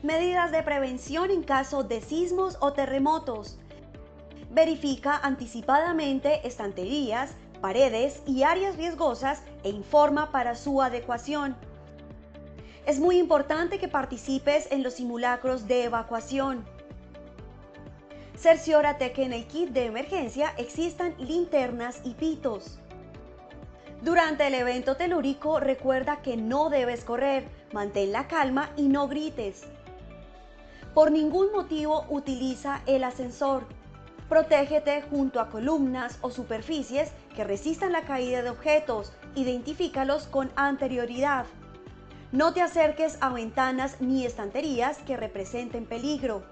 Medidas de prevención en caso de sismos o terremotos. Verifica anticipadamente estanterías, paredes y áreas riesgosas e informa para su adecuación. Es muy importante que participes en los simulacros de evacuación. Cerciórate que en el kit de emergencia existan linternas y pitos. Durante el evento telúrico, recuerda que no debes correr, mantén la calma y no grites. Por ningún motivo utiliza el ascensor. Protégete junto a columnas o superficies que resistan la caída de objetos. Identifícalos con anterioridad. No te acerques a ventanas ni estanterías que representen peligro.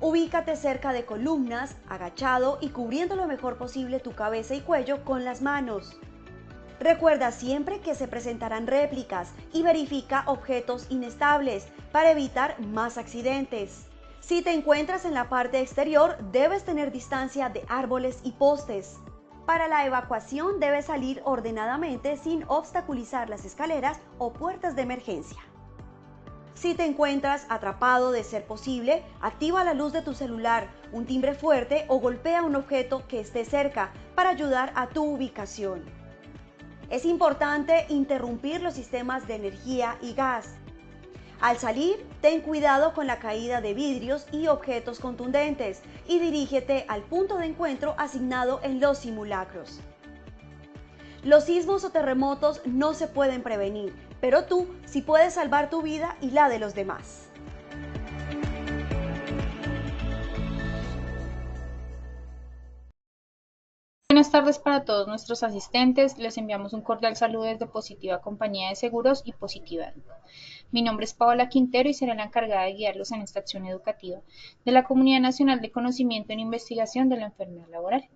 Ubícate cerca de columnas, agachado y cubriendo lo mejor posible tu cabeza y cuello con las manos. Recuerda siempre que se presentarán réplicas y verifica objetos inestables para evitar más accidentes. Si te encuentras en la parte exterior, debes tener distancia de árboles y postes. Para la evacuación debes salir ordenadamente sin obstaculizar las escaleras o puertas de emergencia. Si te encuentras atrapado, de ser posible, activa la luz de tu celular, un timbre fuerte o golpea un objeto que esté cerca para ayudar a tu ubicación. Es importante interrumpir los sistemas de energía y gas. Al salir, ten cuidado con la caída de vidrios y objetos contundentes y dirígete al punto de encuentro asignado en los simulacros. Los sismos o terremotos no se pueden prevenir, pero tú sí puedes salvar tu vida y la de los demás. Buenas tardes para todos nuestros asistentes. Les enviamos un cordial saludo desde Positiva Compañía de Seguros y Positiva Educa. Mi nombre es Paola Quintero y seré la encargada de guiarlos en esta acción educativa de la Comunidad Nacional de Conocimiento en Investigación de la Enfermedad Laboral.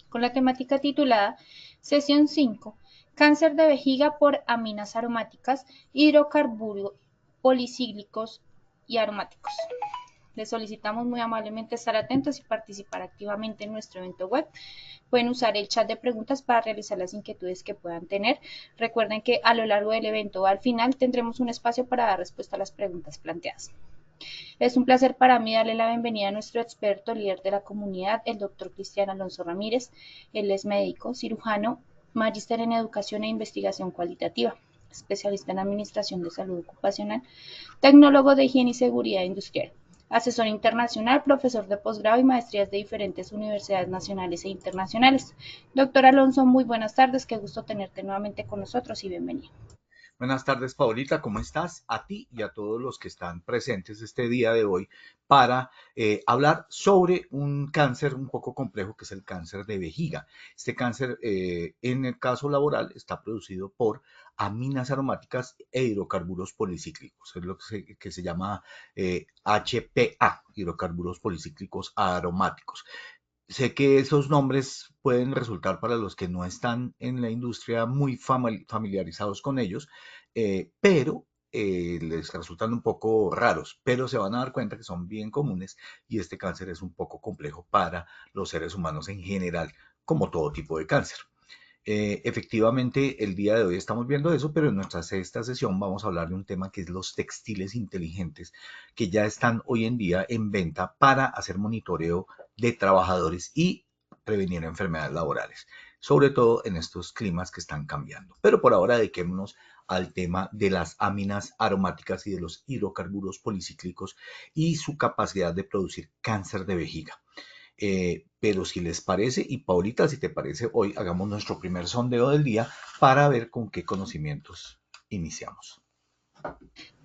Con la temática titulada Sesión 5, Cáncer de vejiga por aminas aromáticas, hidrocarburos policíclicos y aromáticos. Les solicitamos muy amablemente estar atentos y participar activamente en nuestro evento web. Pueden usar el chat de preguntas para realizar las inquietudes que puedan tener. Recuerden que a lo largo del evento o al final tendremos un espacio para dar respuesta a las preguntas planteadas. Es un placer para mí darle la bienvenida a nuestro experto, líder de la comunidad, el doctor Cristian Alonso Ramírez. Él es médico, cirujano, magíster en educación e investigación cualitativa, especialista en administración de salud ocupacional, tecnólogo de higiene y seguridad industrial, asesor internacional, profesor de posgrado y maestrías de diferentes universidades nacionales e internacionales. Doctor Alonso, muy buenas tardes, qué gusto tenerte nuevamente con nosotros y bienvenido. Buenas tardes, Paulita, ¿cómo estás? A ti y a todos los que están presentes este día de hoy para hablar sobre un cáncer un poco complejo que es el cáncer de vejiga. Este cáncer, en el caso laboral, está producido por aminas aromáticas e hidrocarburos policíclicos. Es lo que se llama HPA, hidrocarburos policíclicos aromáticos. Sé que esos nombres pueden resultar para los que no están en la industria muy familiarizados con ellos, pero les resultan un poco raros, pero se van a dar cuenta que son bien comunes y este cáncer es un poco complejo para los seres humanos en general, como todo tipo de cáncer. Efectivamente, el día de hoy estamos viendo eso, pero en nuestra sexta sesión vamos a hablar de un tema que es los textiles inteligentes, que ya están hoy en día en venta para hacer monitoreo de trabajadores y prevenir enfermedades laborales, sobre todo en estos climas que están cambiando. Pero por ahora dediquémonos al tema de las aminas aromáticas y de los hidrocarburos policíclicos y su capacidad de producir cáncer de vejiga. Pero si les parece, y Paulita, si te parece, hoy hagamos nuestro primer sondeo del día para ver con qué conocimientos iniciamos.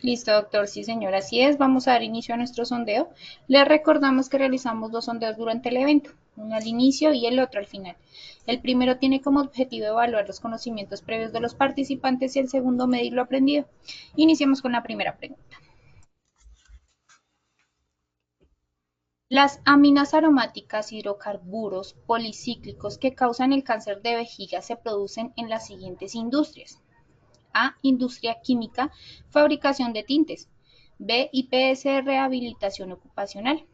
Listo, doctor, sí, señor, así es. Vamos a dar inicio a nuestro sondeo. Les recordamos que realizamos dos sondeos durante el evento, uno al inicio y el otro al final. El primero tiene como objetivo evaluar los conocimientos previos de los participantes y el segundo medir lo aprendido. Iniciemos con la primera pregunta. Las aminas aromáticas, hidrocarburos policíclicos que causan el cáncer de vejiga se producen en las siguientes industrias. A. Industria química, fabricación de tintes. B. IPS, rehabilitación ocupacional.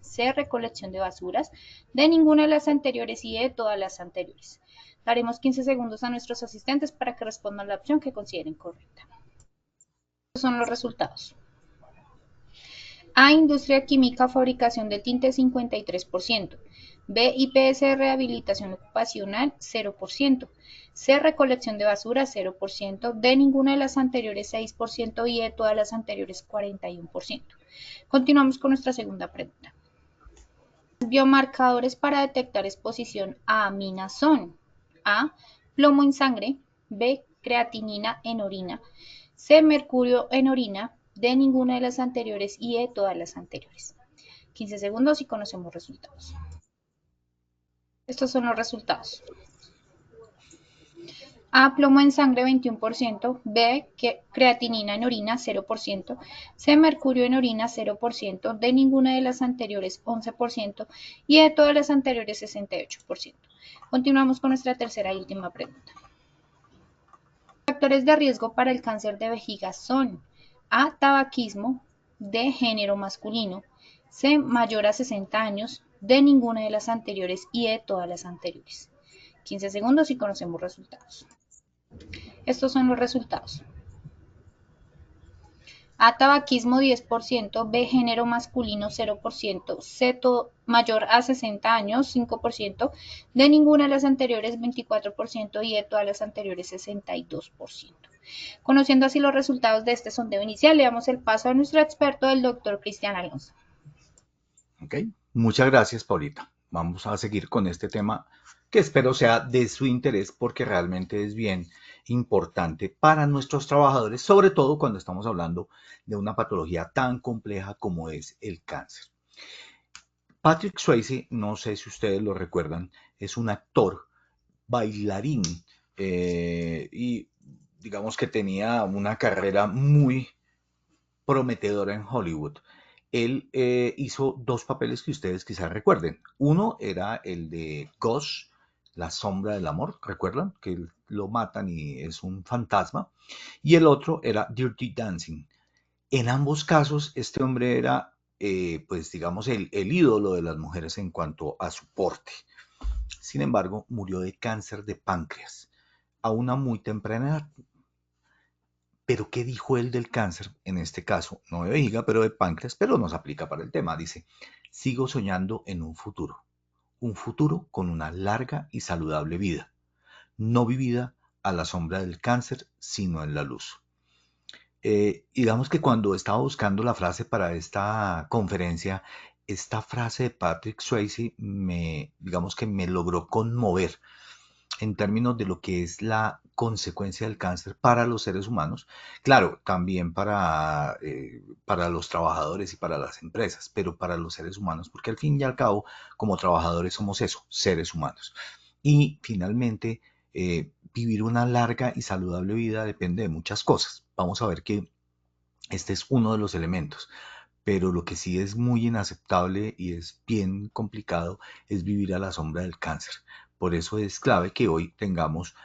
C. Recolección de basuras. De ninguna de las anteriores y de todas las anteriores. Daremos 15 segundos a nuestros asistentes para que respondan la opción que consideren correcta. Estos son los resultados. A, industria química, fabricación de tinte, 53%. B, IPS, rehabilitación ocupacional, 0%. C, recolección de basura, 0%. D, ninguna de las anteriores, 6%. Y de todas las anteriores, 41%. Continuamos con nuestra segunda pregunta. Biomarcadores para detectar exposición a aminas son: A, plomo en sangre; B, creatinina en orina; C, mercurio en orina; D, ninguna de las anteriores; y E, todas las anteriores. 15 segundos y conocemos resultados. Estos son los resultados. A, plomo en sangre, 21%. B, creatinina en orina, 0%. C, mercurio en orina, 0%. D, ninguna de las anteriores, 11%. Y de todas las anteriores, 68%. Continuamos con nuestra tercera y última pregunta. Factores de riesgo para el cáncer de vejiga son: A, tabaquismo; D, género masculino; C, mayor a 60 años; D, ninguna de las anteriores; y E, todas las anteriores. 15 segundos y conocemos resultados. Estos son los resultados. A, tabaquismo, 10%. B, género masculino, 0%. C, mayor a 60 años, 5%. D, ninguna de las anteriores, 24%. Y de todas las anteriores, 62%. Conociendo así los resultados de este sondeo inicial, le damos el paso a nuestro experto, el doctor Cristian Alonso. Ok, muchas gracias, Paulita. Vamos a seguir con este tema que espero sea de su interés porque realmente es bien importante para nuestros trabajadores, sobre todo cuando estamos hablando de una patología tan compleja como es el cáncer. Patrick Swayze, no sé si ustedes lo recuerdan, es un actor, bailarín, y digamos que tenía una carrera muy prometedora en Hollywood. Él hizo dos papeles que ustedes quizás recuerden. Uno era el de Ghost, la sombra del amor, ¿recuerdan? Que lo matan y es un fantasma. Y el otro era Dirty Dancing. En ambos casos, este hombre era, pues digamos, el ídolo de las mujeres en cuanto a su porte. Sin embargo, murió de cáncer de páncreas a una muy temprana edad. Pero ¿qué dijo él del cáncer? En este caso, no de vejiga, pero de páncreas, pero nos aplica para el tema. Dice, sigo soñando en un futuro con una larga y saludable vida, no vivida a la sombra del cáncer, sino en la luz. Digamos que cuando estaba buscando la frase para esta conferencia, esta frase de Patrick Swayze digamos que me logró conmover en términos de lo que es la consecuencia del cáncer para los seres humanos, claro, también para los trabajadores y para las empresas, pero para los seres humanos, porque al fin y al cabo, como trabajadores somos eso, seres humanos. Y finalmente, vivir una larga y saludable vida depende de muchas cosas. Vamos a ver que este es uno de los elementos. Pero lo que sí es muy inaceptable y es bien complicado es vivir a la sombra del cáncer. Por eso es clave que hoy tengamos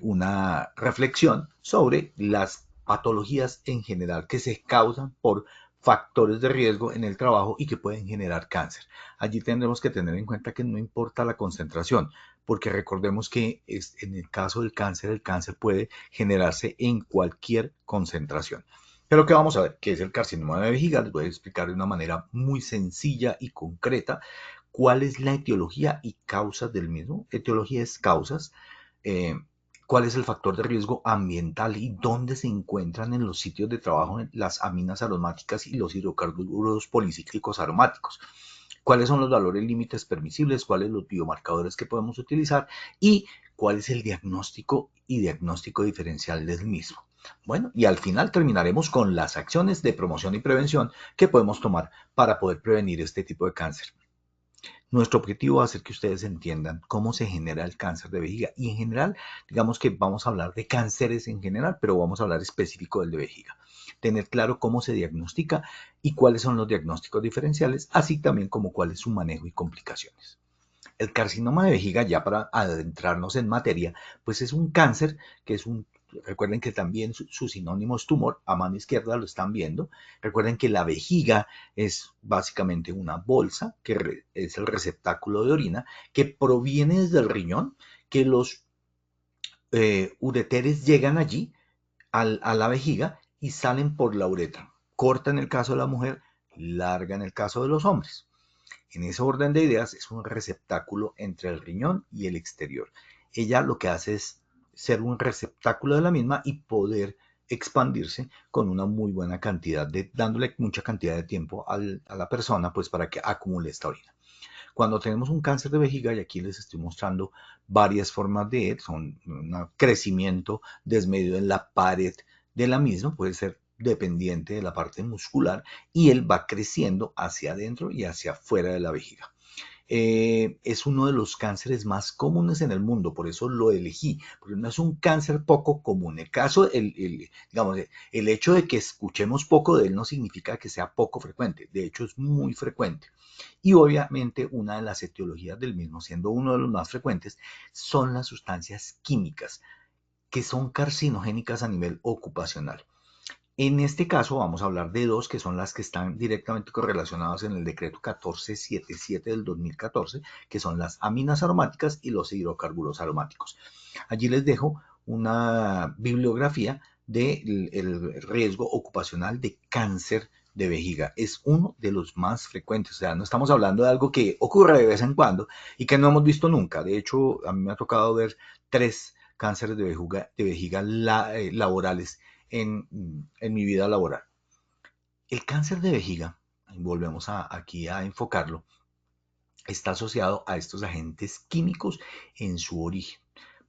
una reflexión sobre las patologías en general que se causan por factores de riesgo en el trabajo y que pueden generar cáncer. Allí tendremos que tener en cuenta que no importa la concentración, porque recordemos que en el caso del cáncer, el cáncer puede generarse en cualquier concentración. Pero ¿qué vamos a ver? ¿Qué es el carcinoma de vejiga? Les voy a explicar de una manera muy sencilla y concreta cuál es la etiología y causas del mismo. Etiología es causas. eh, ¿Cuál es el factor de riesgo ambiental y dónde se encuentran en los sitios de trabajo las aminas aromáticas y los hidrocarburos policíclicos aromáticos? ¿Cuáles son los valores límites permisibles? ¿Cuáles los biomarcadores que podemos utilizar? Y cuál es el diagnóstico y diagnóstico diferencial del mismo. Bueno, y al final terminaremos con las acciones de promoción y prevención que podemos tomar para poder prevenir este tipo de cáncer. Nuestro objetivo va a ser que ustedes entiendan cómo se genera el cáncer de vejiga y en general, digamos que vamos a hablar de cánceres en general, pero vamos a hablar específico del de vejiga. Tener claro cómo se diagnostica y cuáles son los diagnósticos diferenciales, así también como cuál es su manejo y complicaciones. El carcinoma de vejiga, ya para adentrarnos en materia, pues es un cáncer que es recuerden que también su sinónimo es tumor, a mano izquierda lo están viendo. Recuerden que la vejiga es básicamente una bolsa, que es el receptáculo de orina, que proviene desde el riñón, que los ureteres llegan allí a la vejiga y salen por la uretra. Corta en el caso de la mujer, larga en el caso de los hombres. En ese orden de ideas es un receptáculo entre el riñón y el exterior. Ella lo que hace es ser un receptáculo de la misma y poder expandirse con una muy buena cantidad dándole mucha cantidad de tiempo a la persona pues para que acumule esta orina. Cuando tenemos un cáncer de vejiga, y aquí les estoy mostrando varias formas de él, son un crecimiento desmedido en la pared de la misma, puede ser dependiente de la parte muscular, y él va creciendo hacia adentro y hacia afuera de la vejiga. Es uno de los cánceres más comunes en el mundo, por eso lo elegí, porque no es un cáncer poco común. Digamos, el hecho de que escuchemos poco de él no significa que sea poco frecuente, de hecho es muy frecuente. Y obviamente una de las etiologías del mismo, siendo uno de los más frecuentes, son las sustancias químicas que son carcinogénicas a nivel ocupacional. En este caso vamos a hablar de dos que son las que están directamente correlacionadas en el decreto 1477 del 2014, que son las aminas aromáticas y los hidrocarburos aromáticos. Allí les dejo una bibliografía del riesgo ocupacional de cáncer de vejiga. Es uno de los más frecuentes, o sea, no estamos hablando de algo que ocurre de vez en cuando y que no hemos visto nunca. De hecho, a mí me ha tocado ver 3 cánceres de vejiga laborales en mi vida laboral. El cáncer de vejiga, volvemos aquí a enfocarlo, está asociado a estos agentes químicos en su origen.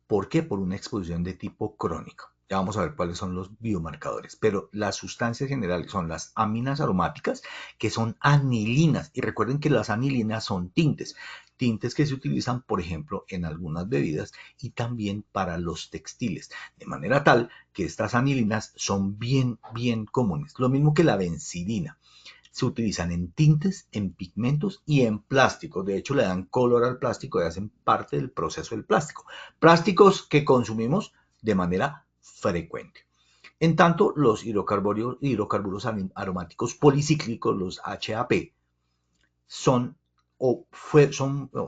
¿Por qué? Por una exposición de tipo crónico. Ya vamos a ver cuáles son los biomarcadores, pero las sustancias generales son las aminas aromáticas, que son anilinas, y recuerden que las anilinas son tintes que se utilizan, por ejemplo, en algunas bebidas y también para los textiles, de manera tal que estas anilinas son bien comunes, lo mismo que la benzidina. Se utilizan en tintes, en pigmentos y en plásticos. De hecho, le dan color al plástico y hacen parte del proceso del plástico. Plásticos que consumimos de manera frecuente. En tanto, los hidrocarburos aromáticos policíclicos, los HAP,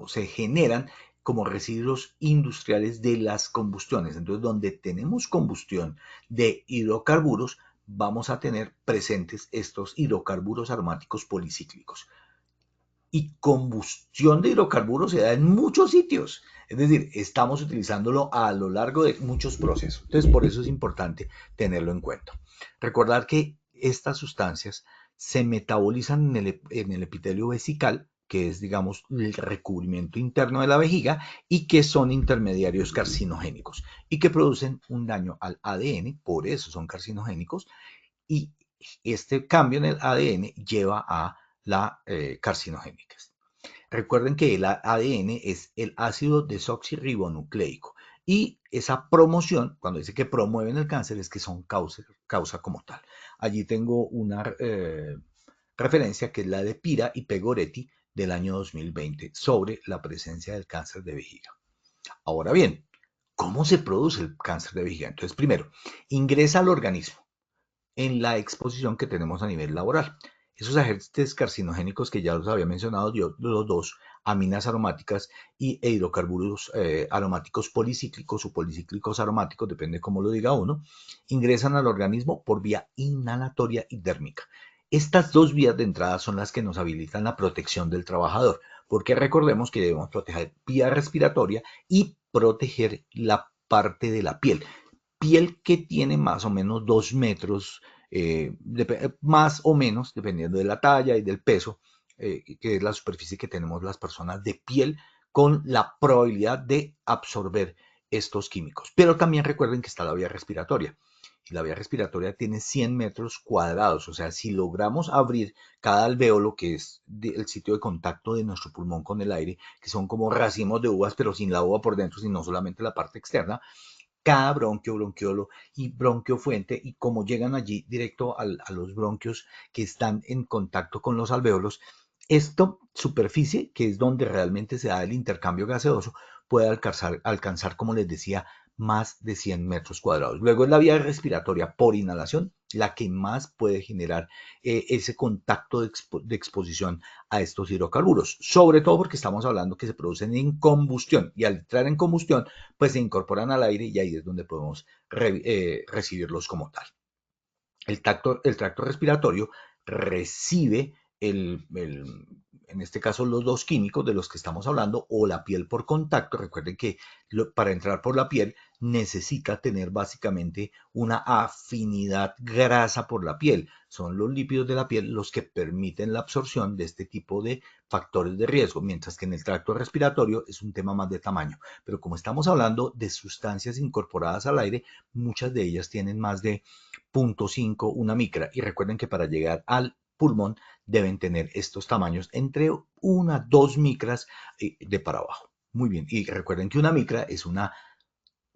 se generan como residuos industriales de las combustiones. Entonces, donde tenemos combustión de hidrocarburos, vamos a tener presentes estos hidrocarburos aromáticos policíclicos. Y combustión de hidrocarburos se da en muchos sitios. Es decir, estamos utilizándolo a lo largo de muchos procesos. Entonces, por eso es importante tenerlo en cuenta. Recordar que estas sustancias se metabolizan en el epitelio vesical, que es, digamos, el recubrimiento interno de la vejiga, y que son intermediarios carcinogénicos y que producen un daño al ADN, por eso son carcinogénicos, y este cambio en el ADN lleva a la carcinogénicas. Recuerden que el ADN es el ácido desoxirribonucleico y esa promoción, cuando dice que promueven el cáncer, es que son causa como tal. Allí tengo una referencia que es la de Pira y Pegoretti del año 2020 sobre la presencia del cáncer de vejiga. Ahora bien, ¿cómo se produce el cáncer de vejiga? Entonces, primero, ingresa al organismo en la exposición que tenemos a nivel laboral. Esos agentes carcinogénicos que ya los había mencionado yo, los dos, aminas aromáticas e hidrocarburos aromáticos policíclicos o policíclicos aromáticos, depende cómo lo diga uno, ingresan al organismo por vía inhalatoria y térmica. Estas dos vías de entrada son las que nos habilitan la protección del trabajador, porque recordemos que debemos proteger vía respiratoria y proteger la parte de la piel que tiene más o menos 2 metros, más o menos, dependiendo de la talla y del peso, que es la superficie que tenemos las personas de piel, con la probabilidad de absorber estos químicos. Pero también recuerden que está la vía respiratoria. Y la vía respiratoria tiene 100 metros cuadrados, o sea, si logramos abrir cada alvéolo, que es el sitio de contacto de nuestro pulmón con el aire, que son como racimos de uvas, pero sin la uva por dentro, sino solamente la parte externa, cada bronquio, bronquiolo y bronquiofuente, y como llegan allí directo a los bronquios que están en contacto con los alvéolos, esta superficie, que es donde realmente se da el intercambio gaseoso, puede alcanzar, como les decía, más de 100 metros cuadrados. Luego es la vía respiratoria por inhalación la que más puede generar ese contacto de exposición a estos hidrocarburos, sobre todo porque estamos hablando que se producen en combustión, y al entrar en combustión pues se incorporan al aire y ahí es donde podemos recibirlos como tal. El tracto respiratorio recibe en este caso los dos químicos de los que estamos hablando, o la piel por contacto. Recuerden que para entrar por la piel necesita tener básicamente una afinidad grasa por la piel. Son los lípidos de la piel los que permiten la absorción de este tipo de factores de riesgo, mientras que en el tracto respiratorio es un tema más de tamaño. Pero como estamos hablando de sustancias incorporadas al aire, muchas de ellas tienen más de 0.5, una micra. Y recuerden que para llegar al pulmón deben tener estos tamaños entre 1 a 2 micras de para abajo. Muy bien, y recuerden que una micra es una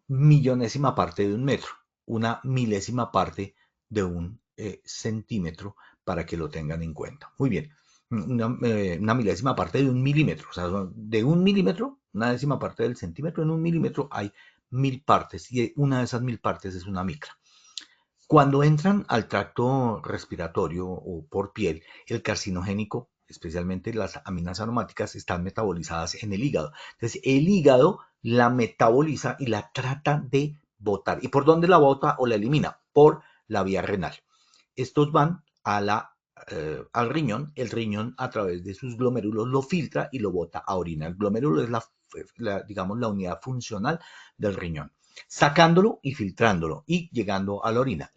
millonésima parte de un metro, una milésima parte de un centímetro, para que lo tengan en cuenta. Muy bien, una milésima parte de un milímetro, o sea, de un milímetro, una décima parte del centímetro, en un milímetro hay 1000 partes, y una de esas 1000 partes es una micra. Cuando entran al tracto respiratorio o por piel, el carcinogénico, especialmente las aminas aromáticas, están metabolizadas en el hígado. Entonces, el hígado la metaboliza y la trata de botar. ¿Y por dónde la bota o la elimina? Por la vía renal. Estos van al riñón. El riñón, a través de sus glomérulos, lo filtra y lo bota a orina. El glomérulo es digamos, la unidad funcional del riñón, sacándolo y filtrándolo y llegando a la orina.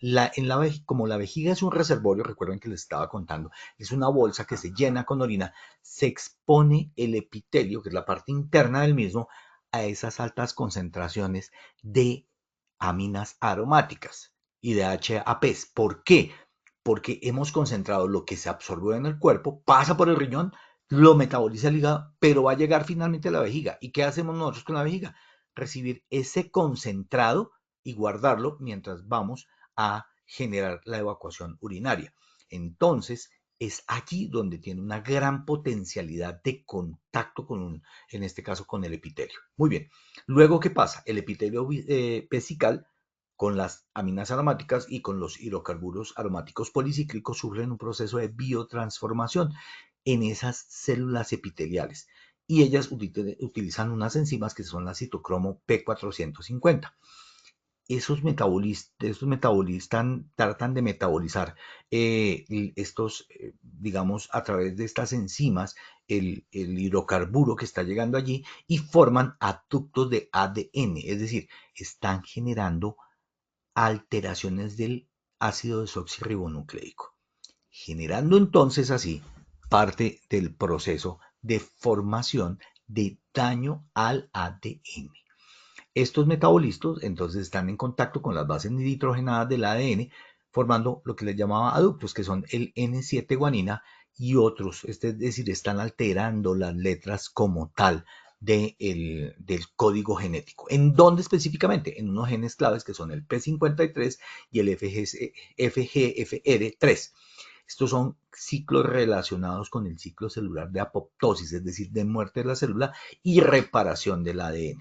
Como la vejiga es un reservorio, recuerden que les estaba contando, es una bolsa que se llena con orina, se expone el epitelio, que es la parte interna del mismo, a esas altas concentraciones de aminas aromáticas y de HAPs. ¿Por qué? Porque hemos concentrado lo que se absorbió en el cuerpo, pasa por el riñón, lo metaboliza el hígado, pero va a llegar finalmente a la vejiga. ¿Y qué hacemos nosotros con la vejiga? Recibir ese concentrado y guardarlo mientras vamos a generar la evacuación urinaria. Entonces, es aquí donde tiene una gran potencialidad de contacto en este caso, con el epitelio. Muy bien. Luego, ¿qué pasa? El epitelio vesical, con las aminas aromáticas y con los hidrocarburos aromáticos policíclicos, sufren un proceso de biotransformación en esas células epiteliales, y ellas utilizan unas enzimas que son la citocromo P450. Esos metabolistas tratan de metabolizar digamos, a través de estas enzimas, el hidrocarburo que está llegando allí, y forman aductos de ADN, es decir, están generando alteraciones del ácido desoxirribonucleico, generando entonces así parte del proceso de formación de daño al ADN. Estos metabolistas entonces están en contacto con las bases nitrogenadas del ADN, formando lo que les llamaba aductos, que son el N7-guanina y otros, es decir, están alterando las letras como tal del código genético. ¿En dónde específicamente? En unos genes claves que son el P53 y el FGFR3. Estos son ciclos relacionados con el ciclo celular de apoptosis, es decir, de muerte de la célula y reparación del ADN.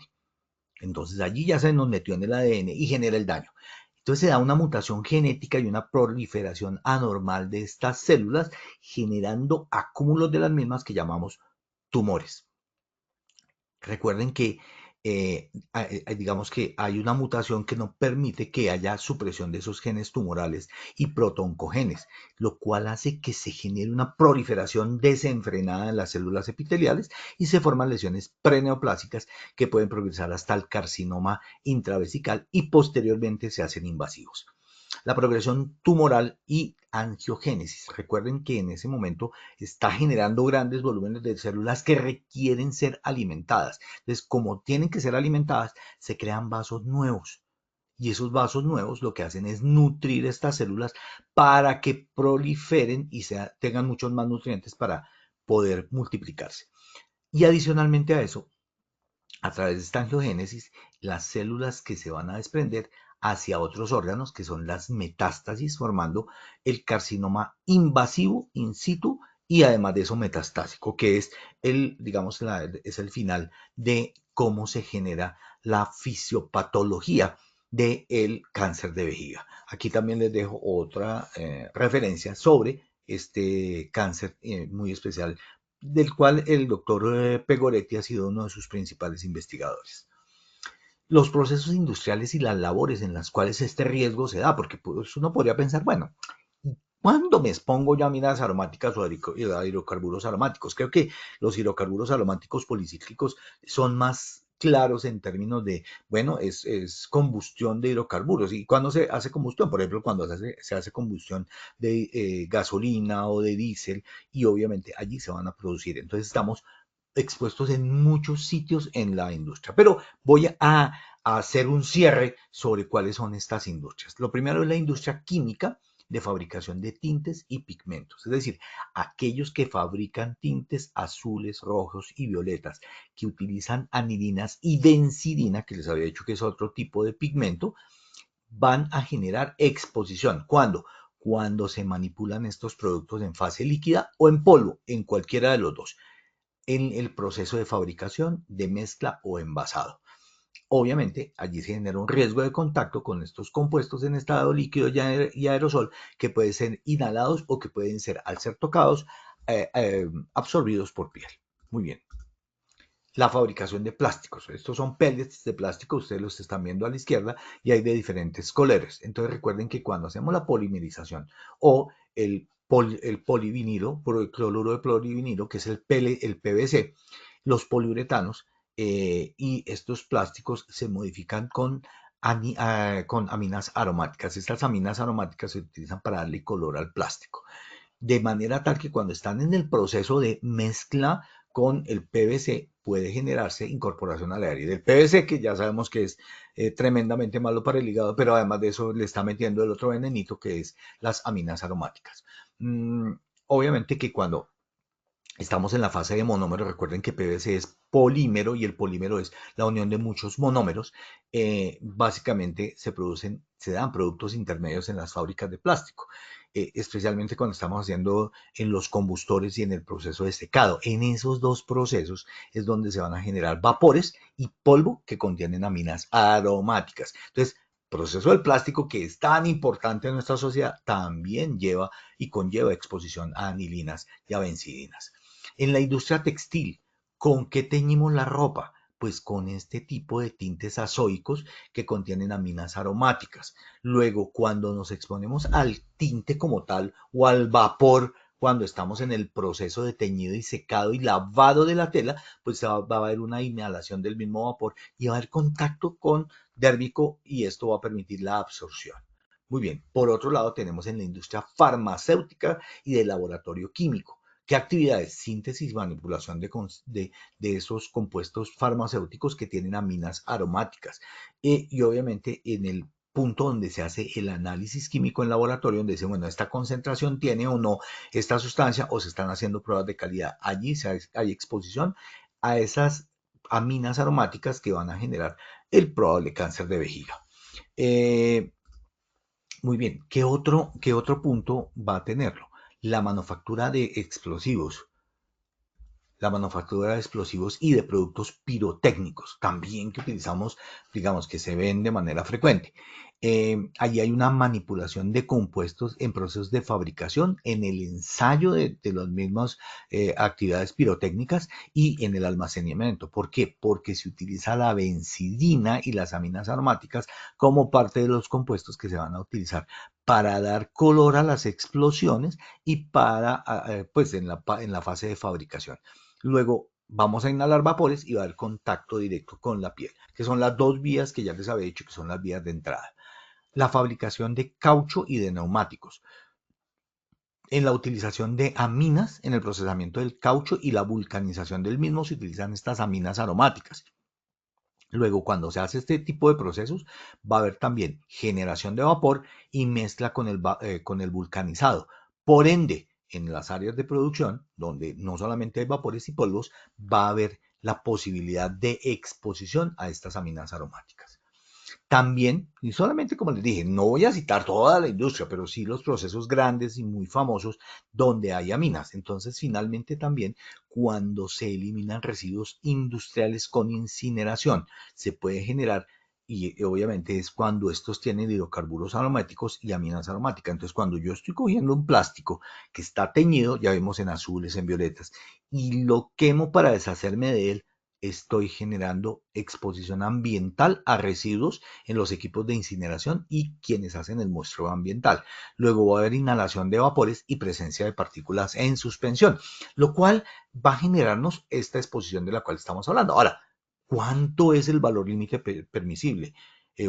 Entonces allí ya se nos metió en el ADN y genera el daño. Entonces se da una mutación genética y una proliferación anormal de estas células, generando acúmulos de las mismas que llamamos tumores. Recuerden que digamos que hay una mutación que no permite que haya supresión de esos genes tumorales y protooncogenes, lo cual hace que se genere una proliferación desenfrenada en las células epiteliales y se forman lesiones preneoplásicas que pueden progresar hasta el carcinoma intravesical y posteriormente se hacen invasivos. La progresión tumoral y angiogénesis. Recuerden que en ese momento está generando grandes volúmenes de células que requieren ser alimentadas. Entonces, como tienen que ser alimentadas, se crean vasos nuevos. Y esos vasos nuevos lo que hacen es nutrir estas células para que proliferen y tengan muchos más nutrientes para poder multiplicarse. Y adicionalmente a eso, a través de esta angiogénesis, las células que se van a desprender hacia otros órganos, que son las metástasis, formando el carcinoma invasivo in situ y además de eso metastásico, que es digamos, es el final de cómo se genera la fisiopatología del cáncer de vejiga. Aquí también les dejo otra referencia sobre este cáncer muy especial, del cual el doctor Pegoretti ha sido uno de sus principales investigadores. Los procesos industriales y las labores en las cuales este riesgo se da, porque pues, uno podría pensar, bueno, ¿Cuándo me expongo yo a aminas aromáticas o a hidrocarburos aromáticos? Creo que los hidrocarburos aromáticos policíclicos son más claros en términos de, bueno, es combustión de hidrocarburos. ¿Y cuando se hace combustión? Por ejemplo, cuando se hace combustión de gasolina o de diésel, y obviamente allí se van a producir. Entonces estamos expuestos en muchos sitios en la industria. Pero voy a hacer un cierre sobre cuáles son estas industrias. Lo primero es la industria química de fabricación de tintes y pigmentos, es decir, aquellos que fabrican tintes azules, rojos y violetas, que utilizan anilinas y benzidina, que les había dicho que es otro tipo de pigmento, van a generar exposición. ¿Cuándo? Cuando se manipulan estos productos en fase líquida o en polvo, en cualquiera de los dos, en el proceso de fabricación, de mezcla o envasado. Obviamente, allí se genera un riesgo de contacto con estos compuestos en estado líquido y aerosol que pueden ser inhalados o que pueden ser, al ser tocados, absorbidos por piel. Muy bien. La fabricación de plásticos. Estos son pellets de plástico, ustedes los están viendo a la izquierda y hay de diferentes colores. Entonces recuerden que cuando hacemos la polimerización o el polivinilo, por el cloruro de polivinilo, que es el PVC, los poliuretanos y estos plásticos se modifican con aminas aromáticas. Estas aminas aromáticas se utilizan para darle color al plástico de manera tal que cuando están en el proceso de mezcla con el PVC puede generarse incorporación al aire del PVC, que ya sabemos que es tremendamente malo para el hígado, pero además de eso le está metiendo el otro venenito que es las aminas aromáticas. Mm, obviamente que cuando estamos en la fase de monómero, recuerden que PVC es polímero y el polímero es la unión de muchos monómeros. Básicamente se dan productos intermedios en las fábricas de plástico, especialmente cuando estamos haciendo en los combustores y en el proceso de secado. En esos dos procesos es donde se van a generar vapores y polvo que contienen aminas aromáticas. Entonces, proceso del plástico que es tan importante en nuestra sociedad también lleva y conlleva exposición a anilinas y a bencidinas. En la industria textil, ¿con qué teñimos la ropa? Pues con este tipo de tintes azoicos que contienen aminas aromáticas. Luego, cuando nos exponemos al tinte como tal o al vapor, cuando estamos en el proceso de teñido y secado y lavado de la tela, pues va a haber una inhalación del mismo vapor y va a haber contacto con dérmico y esto va a permitir la absorción. Muy bien, por otro lado tenemos en la industria farmacéutica y del laboratorio químico. ¿Qué actividades? Síntesis y manipulación de esos compuestos farmacéuticos que tienen aminas aromáticas. Y obviamente en el punto donde se hace el análisis químico en laboratorio, donde dice, bueno, esta concentración tiene o no esta sustancia o se están haciendo pruebas de calidad. Allí hay exposición a esas aminas aromáticas que van a generar el probable cáncer de vejiga. Eh, muy bien, qué otro punto va a tenerlo? La manufactura de explosivos, la manufactura de explosivos y de productos pirotécnicos, también que utilizamos, digamos, que se ven de manera frecuente. Allí hay una manipulación de compuestos en procesos de fabricación, en el ensayo de las mismas actividades pirotécnicas y en el almacenamiento. ¿Por qué? Porque se utiliza la benzidina y las aminas aromáticas como parte de los compuestos que se van a utilizar para dar color a las explosiones y para, pues, en la fase de fabricación. Luego vamos a inhalar vapores y va a haber contacto directo con la piel, que son las dos vías que ya les había dicho que son las vías de entrada. La fabricación de caucho y de neumáticos. En la utilización de aminas, en el procesamiento del caucho y la vulcanización del mismo se utilizan estas aminas aromáticas. Luego, cuando se hace este tipo de procesos, va a haber también generación de vapor y mezcla con el vulcanizado. Por ende, en las áreas de producción, donde no solamente hay vapores y polvos, va a haber la posibilidad de exposición a estas aminas aromáticas. También, y solamente como les dije, no voy a citar toda la industria, pero sí los procesos grandes y muy famosos donde hay aminas. Entonces, finalmente también cuando se eliminan residuos industriales con incineración, se puede generar, y obviamente es cuando estos tienen hidrocarburos aromáticos y aminas aromáticas. Entonces, cuando yo estoy cogiendo un plástico que está teñido, ya vemos en azules, en violetas, y lo quemo para deshacerme de él, estoy generando exposición ambiental a residuos en los equipos de incineración y quienes hacen el muestreo ambiental. Luego va a haber inhalación de vapores y presencia de partículas en suspensión, lo cual va a generarnos esta exposición de la cual estamos hablando. Ahora, ¿cuánto es el valor límite permisible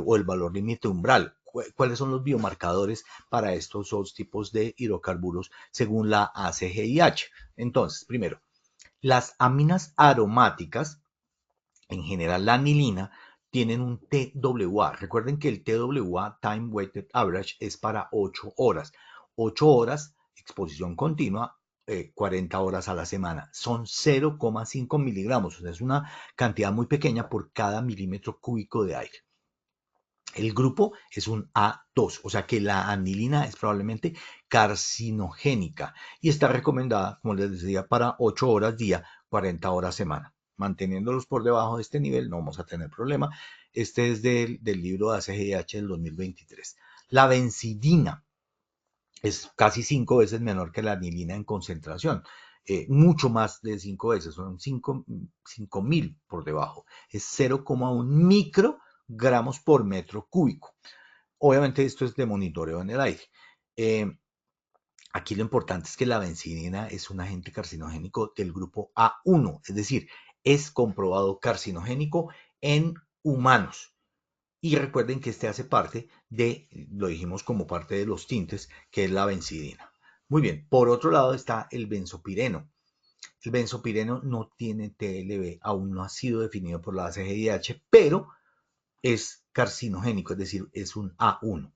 o el valor límite umbral? ¿Cuáles son los biomarcadores para estos dos tipos de hidrocarburos según la ACGIH? Entonces, primero, las aminas aromáticas, en general la anilina, tienen un TWA. Recuerden que el TWA, Time Weighted Average, es para 8 horas. 8 horas, exposición continua, 40 horas a la semana. Son 0,5 miligramos. O sea, es una cantidad muy pequeña por cada milímetro cúbico de aire. El grupo es un A2, o sea que la anilina es probablemente carcinogénica y está recomendada, como les decía, para 8 horas día, 40 horas semana. Manteniéndolos por debajo de este nivel no vamos a tener problema. Este es del libro de ACGH del 2023. La benzidina es casi 5 veces menor que la anilina en concentración. Mucho más de 5 veces, son 5.000 por debajo. Es 0,1 microgramos por metro cúbico. Obviamente esto es de monitoreo en el aire. Aquí lo importante es que la benzidina es un agente carcinogénico del grupo A1, es decir, es comprobado carcinogénico en humanos. Y recuerden que este hace parte de, lo dijimos como parte de los tintes, que es la benzidina. Muy bien, por otro lado está el benzopireno. El benzopireno no tiene TLB, aún no ha sido definido por la ACGIH, pero es carcinogénico, es decir, es un A1.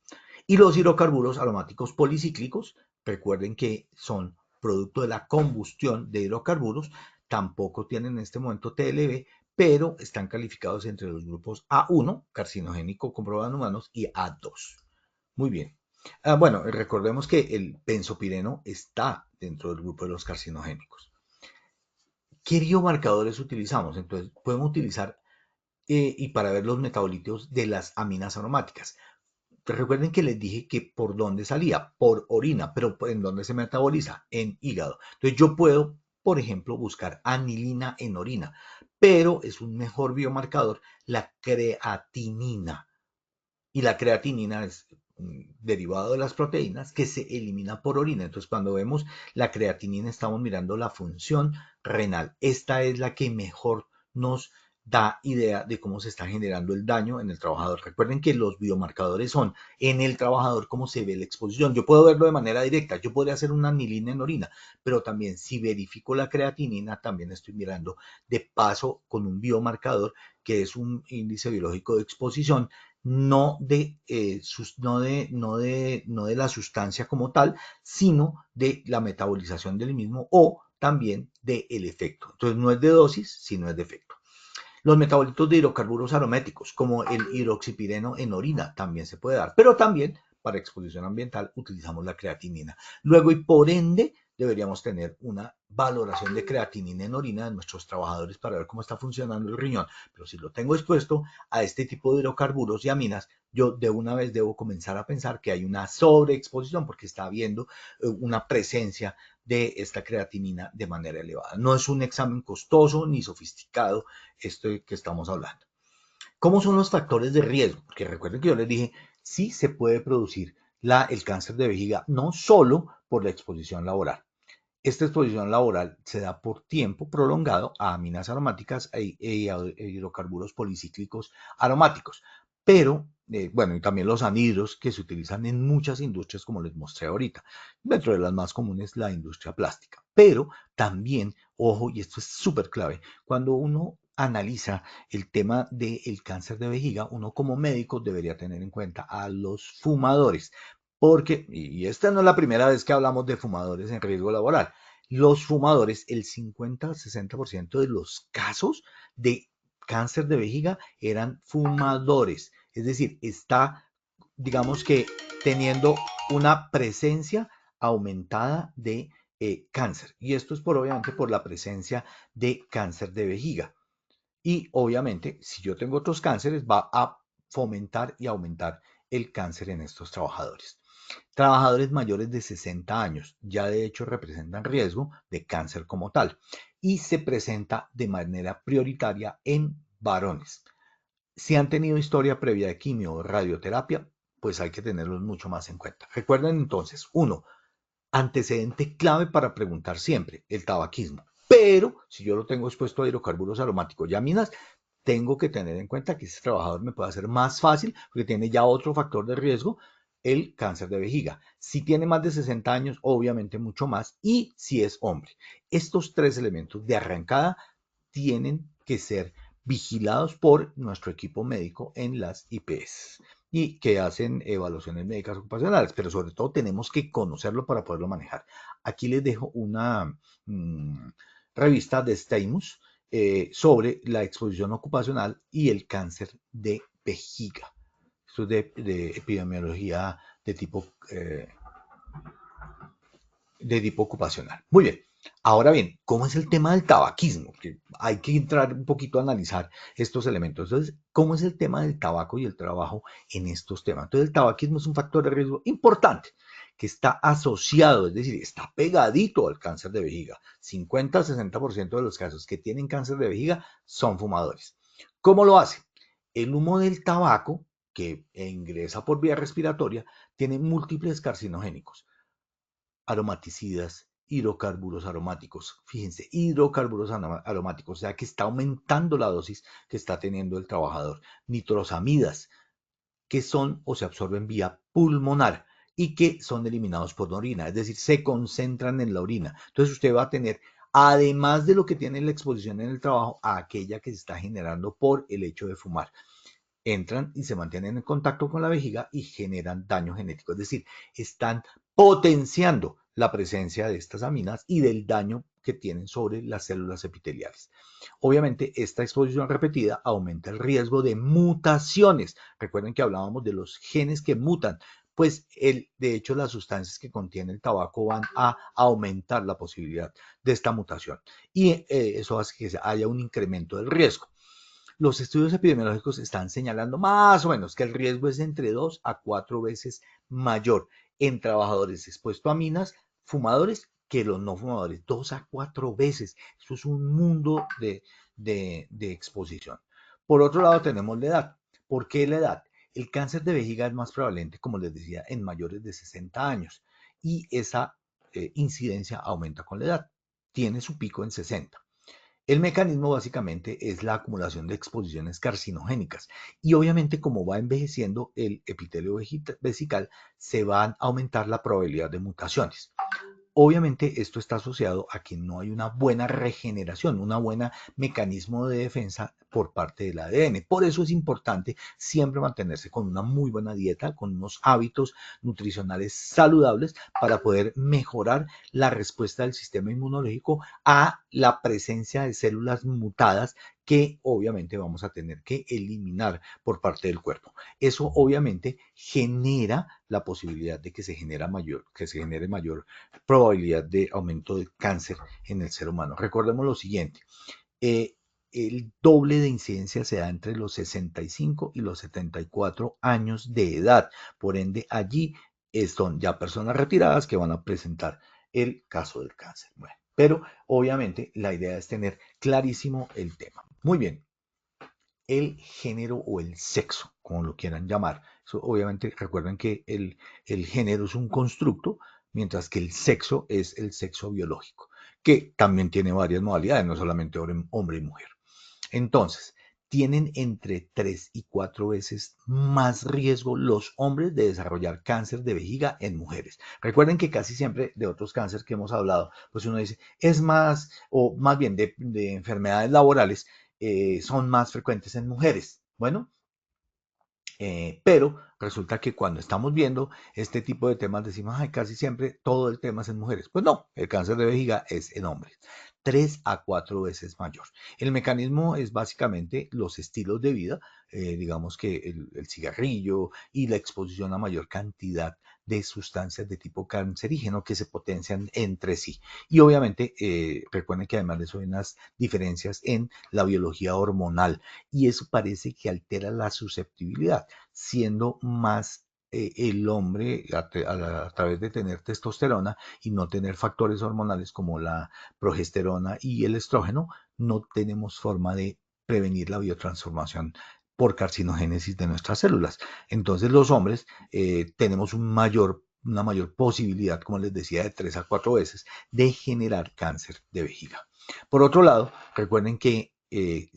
Y los hidrocarburos aromáticos policíclicos, recuerden que son producto de la combustión de hidrocarburos, tampoco tienen en este momento TLB, pero están calificados entre los grupos A1, carcinogénico comprobado en humanos, y A2. Muy bien. Bueno, recordemos que el benzopireno está dentro del grupo de los carcinogénicos. ¿Qué biomarcadores utilizamos? Entonces, podemos utilizar y para ver los metabolitos de las aminas aromáticas. Recuerden que les dije que por dónde salía, por orina, pero ¿en dónde se metaboliza? En hígado. Entonces yo puedo, por ejemplo, buscar anilina en orina, pero es un mejor biomarcador la creatinina. Y la creatinina es un derivado de las proteínas que se elimina por orina. Entonces cuando vemos la creatinina estamos mirando la función renal. Esta es la que mejor nos da idea de cómo se está generando el daño en el trabajador. Recuerden que los biomarcadores son en el trabajador cómo se ve la exposición. Yo puedo verlo de manera directa, yo podría hacer una anilina en orina, pero también si verifico la creatinina, también estoy mirando de paso con un biomarcador que es un índice biológico de exposición, no de la sustancia como tal, sino de la metabolización del mismo o también del efecto. Entonces no es de dosis, sino es de efecto. Los metabolitos de hidrocarburos aromáticos, como el hidroxipireno en orina, también se puede dar, pero también para exposición ambiental utilizamos la creatinina. Luego, y por ende, deberíamos tener una valoración de creatinina en orina de nuestros trabajadores para ver cómo está funcionando el riñón. Pero si lo tengo expuesto a este tipo de hidrocarburos y aminas, yo de una vez debo comenzar a pensar que hay una sobreexposición porque está habiendo una presencia de esta creatinina de manera elevada. No es un examen costoso ni sofisticado esto que estamos hablando. ¿Cómo son los factores de riesgo? Porque recuerden que yo les dije, sí se puede producir el cáncer de vejiga, no solo por la exposición laboral. Esta exposición laboral se da por tiempo prolongado a aminas aromáticas e hidrocarburos policíclicos aromáticos. Pero, bueno, y también los anhidros que se utilizan en muchas industrias, como les mostré ahorita. Dentro de las más comunes, la industria plástica. Pero también, ojo, y esto es súper clave, cuando uno analiza el tema del cáncer de vejiga, uno como médico debería tener en cuenta a los fumadores, porque, y esta no es la primera vez que hablamos de fumadores en riesgo laboral, los fumadores, el 50-60% de los casos de cáncer de vejiga eran fumadores, es decir, está, digamos que, teniendo una presencia aumentada de cáncer, y esto es obviamente por la presencia de cáncer de vejiga. Y obviamente, si yo tengo otros cánceres, va a fomentar y aumentar el cáncer en estos trabajadores. Trabajadores mayores de 60 años ya de hecho representan riesgo de cáncer como tal y se presenta de manera prioritaria en varones. Si han tenido historia previa de quimio o radioterapia, pues hay que tenerlos mucho más en cuenta. Recuerden entonces, uno, antecedente clave para preguntar siempre, el tabaquismo. Pero si yo lo tengo expuesto a hidrocarburos aromáticos y aminas, tengo que tener en cuenta que ese trabajador me puede hacer más fácil porque tiene ya otro factor de riesgo, el cáncer de vejiga. Si tiene más de 60 años, obviamente mucho más, y si es hombre. Estos tres elementos de arrancada tienen que ser vigilados por nuestro equipo médico en las IPS y que hacen evaluaciones médicas ocupacionales, pero sobre todo tenemos que conocerlo para poderlo manejar. Aquí les dejo una revista de Steimus sobre la exposición ocupacional y el cáncer de vejiga. Esto es de epidemiología de tipo ocupacional. Muy bien. Ahora bien, ¿cómo es el tema del tabaquismo? Que hay que entrar un poquito a analizar estos elementos. Entonces, ¿cómo es el tema del tabaco y el trabajo en estos temas? Entonces, el tabaquismo es un factor de riesgo importante que está asociado, es decir, está pegadito al cáncer de vejiga. 50-60% de los casos que tienen cáncer de vejiga son fumadores. ¿Cómo lo hace? El humo del tabaco, que ingresa por vía respiratoria, tiene múltiples carcinogénicos, aromaticidas, hidrocarburos aromáticos. Fíjense, hidrocarburos aromáticos, o sea que está aumentando la dosis que está teniendo el trabajador. Nitrosamidas, que son o se absorben vía pulmonar y que son eliminados por la orina, es decir, se concentran en la orina. Entonces usted va a tener, además de lo que tiene la exposición en el trabajo, a aquella que se está generando por el hecho de fumar. Entran y se mantienen en contacto con la vejiga y generan daño genético, es decir, están potenciando la presencia de estas aminas y del daño que tienen sobre las células epiteliales. Obviamente, esta exposición repetida aumenta el riesgo de mutaciones. Recuerden que hablábamos de los genes que mutan, pues de hecho las sustancias que contiene el tabaco van a aumentar la posibilidad de esta mutación y eso hace que haya un incremento del riesgo. Los estudios epidemiológicos están señalando más o menos que el riesgo es entre 2 a 4 veces mayor en trabajadores expuestos a minas, fumadores, que los no fumadores. 2 a 4 veces. Eso es un mundo de exposición. Por otro lado, tenemos la edad. ¿Por qué la edad? El cáncer de vejiga es más prevalente, como les decía, en mayores de 60 años y esa incidencia aumenta con la edad. Tiene su pico en 60. El mecanismo básicamente es la acumulación de exposiciones carcinogénicas y obviamente como va envejeciendo el epitelio vesical se va a aumentar la probabilidad de mutaciones. Obviamente esto está asociado a que no hay una buena regeneración, una buena mecanismo de defensa por parte del ADN. Por eso es importante siempre mantenerse con una muy buena dieta, con unos hábitos nutricionales saludables para poder mejorar la respuesta del sistema inmunológico a la presencia de células mutadas que obviamente vamos a tener que eliminar por parte del cuerpo. Eso obviamente genera la posibilidad de que se genere mayor probabilidad de aumento de cáncer en el ser humano. Recordemos lo siguiente, eh, el doble de incidencia se da entre los 65 y los 74 años de edad. Por ende, allí son ya personas retiradas que van a presentar el caso del cáncer. Bueno, pero obviamente la idea es tener clarísimo el tema. Muy bien, el género o el sexo, como lo quieran llamar. Eso, obviamente recuerden que el género es un constructo, mientras que el sexo es el sexo biológico, que también tiene varias modalidades, no solamente hombre y mujer. Entonces, tienen entre 3 y 4 veces más riesgo los hombres de desarrollar cáncer de vejiga en mujeres. Recuerden que casi siempre de otros cánceres que hemos hablado, pues uno dice, es más, o más bien de enfermedades laborales, son más frecuentes en mujeres. Bueno, pero resulta que cuando estamos viendo este tipo de temas decimos, ay, casi siempre todo el tema es en mujeres. Pues no, el cáncer de vejiga es en hombres. 3 a 4 veces mayor. El mecanismo es básicamente los estilos de vida, digamos que el cigarrillo y la exposición a mayor cantidad de sustancias de tipo cancerígeno que se potencian entre sí. Y obviamente, recuerden que además de eso hay unas diferencias en la biología hormonal y eso parece que altera la susceptibilidad, siendo más el hombre a través de tener testosterona y no tener factores hormonales como la progesterona y el estrógeno, no tenemos forma de prevenir la biotransformación por carcinogénesis de nuestras células. Entonces los hombres tenemos una mayor posibilidad, como les decía, de 3 a 4 veces de generar cáncer de vejiga. Por otro lado, recuerden que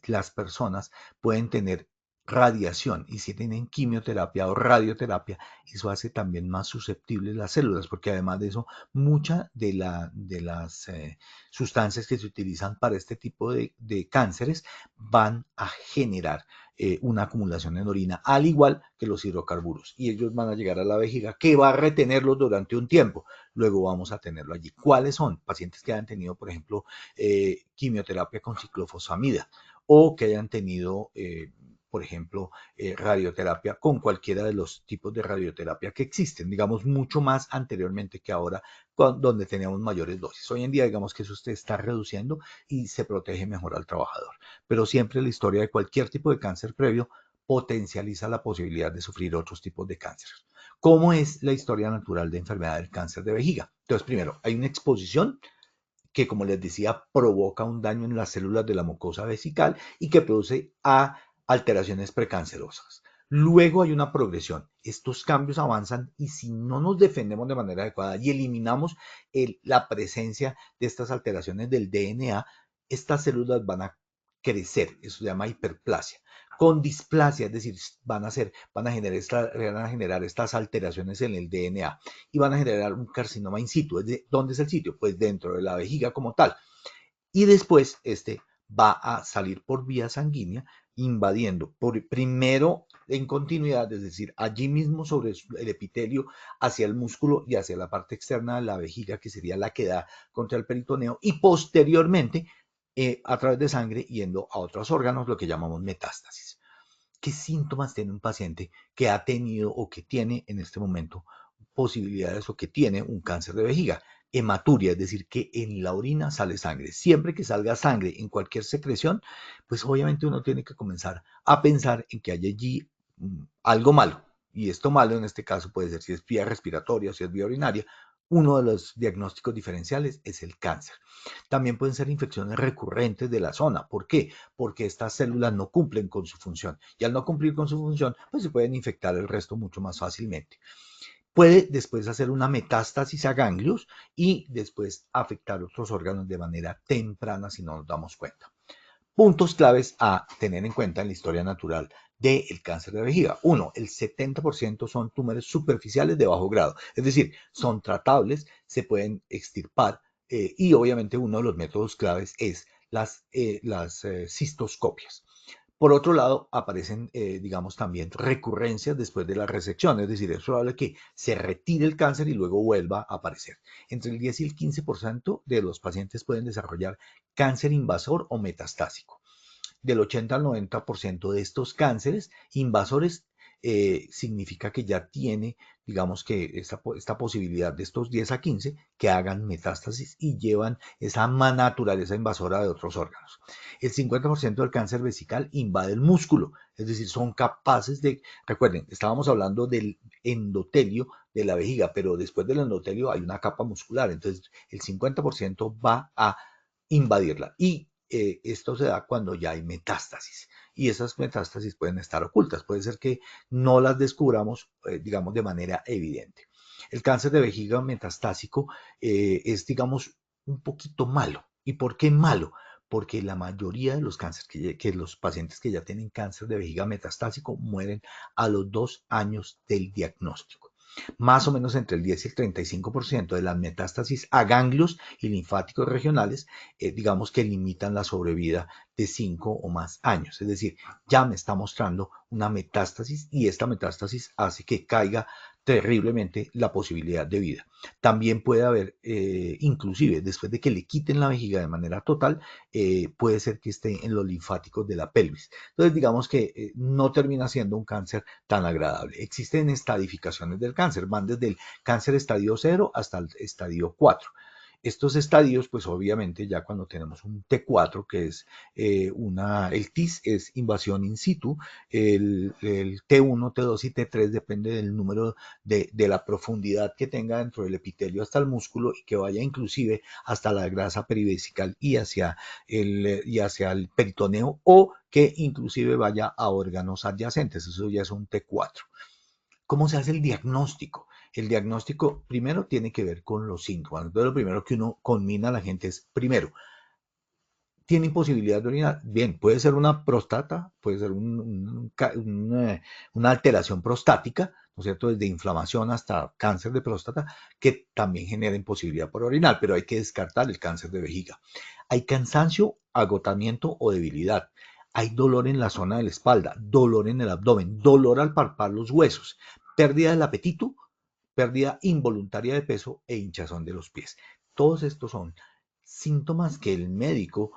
las personas pueden tener radiación y si tienen quimioterapia o radioterapia, eso hace también más susceptibles las células, porque además de eso, muchas de las sustancias que se utilizan para este tipo de cánceres van a generar una acumulación en orina, al igual que los hidrocarburos, y ellos van a llegar a la vejiga, que va a retenerlos durante un tiempo. Luego vamos a tenerlo allí. ¿Cuáles son? Pacientes que hayan tenido, por ejemplo, quimioterapia con ciclofosfamida o que hayan tenido por ejemplo, radioterapia con cualquiera de los tipos de radioterapia que existen, digamos, mucho más anteriormente que ahora, donde teníamos mayores dosis. Hoy en día, digamos que eso usted está reduciendo y se protege mejor al trabajador. Pero siempre la historia de cualquier tipo de cáncer previo potencializa la posibilidad de sufrir otros tipos de cáncer. ¿Cómo es la historia natural de enfermedad del cáncer de vejiga? Entonces, primero, hay una exposición que, como les decía, provoca un daño en las células de la mucosa vesical y que produce alteraciones precancerosas. Luego hay una progresión. Estos cambios avanzan y si no nos defendemos de manera adecuada y eliminamos la presencia de estas alteraciones del DNA, estas células van a crecer. Eso se llama hiperplasia. Con displasia, es decir, van a generar estas alteraciones en el DNA y van a generar un carcinoma in situ. ¿Dónde es el sitio? Pues dentro de la vejiga como tal. Y después este va a salir por vía sanguínea, invadiendo primero en continuidad, es decir, allí mismo sobre el epitelio, hacia el músculo y hacia la parte externa de la vejiga, que sería la que da contra el peritoneo, y posteriormente a través de sangre yendo a otros órganos, lo que llamamos metástasis. ¿Qué síntomas tiene un paciente que ha tenido o que tiene en este momento posibilidades o que tiene un cáncer de vejiga? Hematuria, es decir, que en la orina sale sangre. Siempre que salga sangre en cualquier secreción, pues obviamente uno tiene que comenzar a pensar en que hay allí algo malo. Y esto malo en este caso puede ser si es vía respiratoria o si es vía urinaria. Uno de los diagnósticos diferenciales es el cáncer. También pueden ser infecciones recurrentes de la zona. ¿Por qué? Porque estas células no cumplen con su función. Y al no cumplir con su función, pues se pueden infectar el resto mucho más fácilmente. Puede después hacer una metástasis a ganglios y después afectar otros órganos de manera temprana si no nos damos cuenta. Puntos claves a tener en cuenta en la historia natural del cáncer de vejiga. Uno, el 70% son tumores superficiales de bajo grado, es decir, son tratables, se pueden extirpar y obviamente uno de los métodos claves es las cistoscopias. Por otro lado, aparecen, digamos, también recurrencias después de la resección, es decir, es probable que se retire el cáncer y luego vuelva a aparecer. Entre el 10 y el 15% de los pacientes pueden desarrollar cáncer invasor o metastásico. Del 80 al 90% de estos cánceres invasores significa que ya tiene, digamos que esta posibilidad de estos 10 a 15 que hagan metástasis y llevan esa naturaleza invasora de otros órganos. El 50% del cáncer vesical invade el músculo, es decir, son capaces de, recuerden, estábamos hablando del endotelio de la vejiga, pero después del endotelio hay una capa muscular, entonces el 50% va a invadirla y esto se da cuando ya hay metástasis y esas metástasis pueden estar ocultas, puede ser que no las descubramos, digamos, de manera evidente. El cáncer de vejiga metastásico es, digamos, un poquito malo. ¿Y por qué malo? Porque la mayoría de los cánceres, que los pacientes que ya tienen cáncer de vejiga metastásico mueren a los 2 años del diagnóstico. Más o menos entre el 10 y el 35% de las metástasis a ganglios y linfáticos regionales, digamos que limitan la sobrevida de 5 o más años. Es decir, ya me está mostrando una metástasis y esta metástasis hace que caiga terriblemente la posibilidad de vida. También puede haber, inclusive después de que le quiten la vejiga de manera total, puede ser que esté en los linfáticos de la pelvis. Entonces, digamos que no termina siendo un cáncer tan agradable. Existen estadificaciones del cáncer, van desde el cáncer estadio 0 hasta el estadio 4. Estos estadios, pues obviamente ya cuando tenemos un T4, que es el TIS es invasión in situ, el T1, T2 y T3 depende del número de la profundidad que tenga dentro del epitelio hasta el músculo y que vaya inclusive hasta la grasa perivesical y hacia el peritoneo o que inclusive vaya a órganos adyacentes. Eso ya es un T4. ¿Cómo se hace el diagnóstico? El diagnóstico primero tiene que ver con los síntomas. Entonces, lo primero que uno conmina a la gente es, primero, ¿tiene imposibilidad de orinar? Bien, puede ser una próstata, puede ser una alteración prostática, ¿no es cierto? Desde inflamación hasta cáncer de próstata, que también genera imposibilidad por orinar, pero hay que descartar el cáncer de vejiga. Hay cansancio, agotamiento o debilidad. Hay dolor en la zona de la espalda, dolor en el abdomen, dolor al palpar los huesos, pérdida del apetito, pérdida involuntaria de peso e hinchazón de los pies. Todos estos son síntomas que el médico,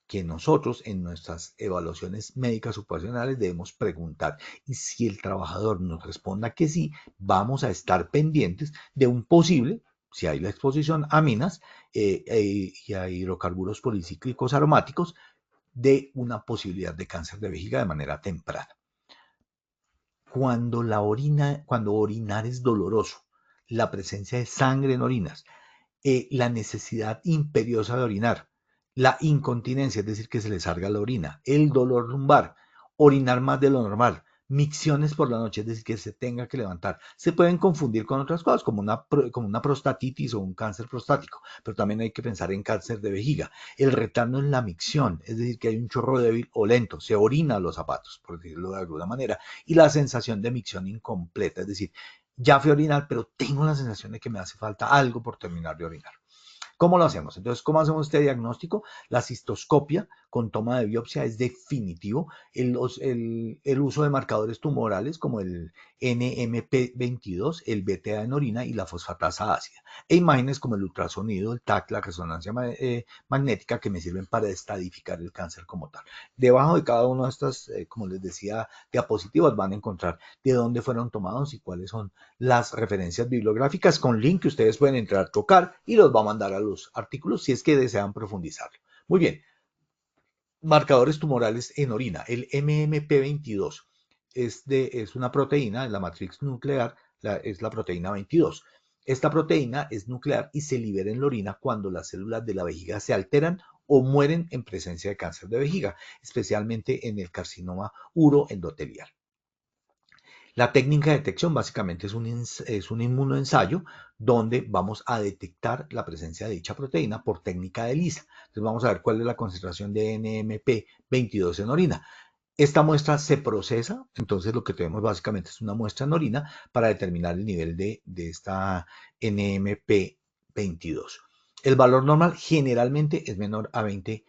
que nosotros en nuestras evaluaciones médicas ocupacionales debemos preguntar. Y si el trabajador nos responda que sí, vamos a estar pendientes de un posible, si hay la exposición a aminas y a hidrocarburos policíclicos aromáticos, de una posibilidad de cáncer de vejiga de manera temprana. Cuando orinar es doloroso, la presencia de sangre en orinas, la necesidad imperiosa de orinar, la incontinencia, es decir, que se le salga la orina, el dolor lumbar, orinar más de lo normal, micciones por la noche, es decir, que se tenga que levantar, se pueden confundir con otras cosas, como una prostatitis o un cáncer prostático, pero también hay que pensar en cáncer de vejiga. El retardo en la micción, es decir, que hay un chorro débil o lento, se orina los zapatos, por decirlo de alguna manera, y la sensación de micción incompleta, es decir, ya fui a orinar, pero tengo la sensación de que me hace falta algo por terminar de orinar. ¿Cómo lo hacemos? Entonces, ¿cómo hacemos este diagnóstico? La cistoscopia con toma de biopsia es definitivo. El uso de marcadores tumorales como el NMP22, el BTA en orina y la fosfatasa ácida. E imágenes como el ultrasonido, el TAC, la resonancia magnética que me sirven para estadificar el cáncer como tal. Debajo de cada una de estas, como les decía, diapositivas van a encontrar de dónde fueron tomados y cuáles son las referencias bibliográficas con link que ustedes pueden entrar, tocar y los va a mandar a los artículos si es que desean profundizarlo. Muy bien. Marcadores tumorales en orina. El MMP22 es una proteína en la matriz nuclear, es la proteína 22. Esta proteína es nuclear y se libera en la orina cuando las células de la vejiga se alteran o mueren en presencia de cáncer de vejiga, especialmente en el carcinoma uroendotelial. La técnica de detección básicamente es un inmunoensayo donde vamos a detectar la presencia de dicha proteína por técnica de ELISA. Entonces vamos a ver cuál es la concentración de NMP22 en orina. Esta muestra se procesa, entonces lo que tenemos básicamente es una muestra en orina para determinar el nivel de esta NMP22. El valor normal generalmente es menor a 20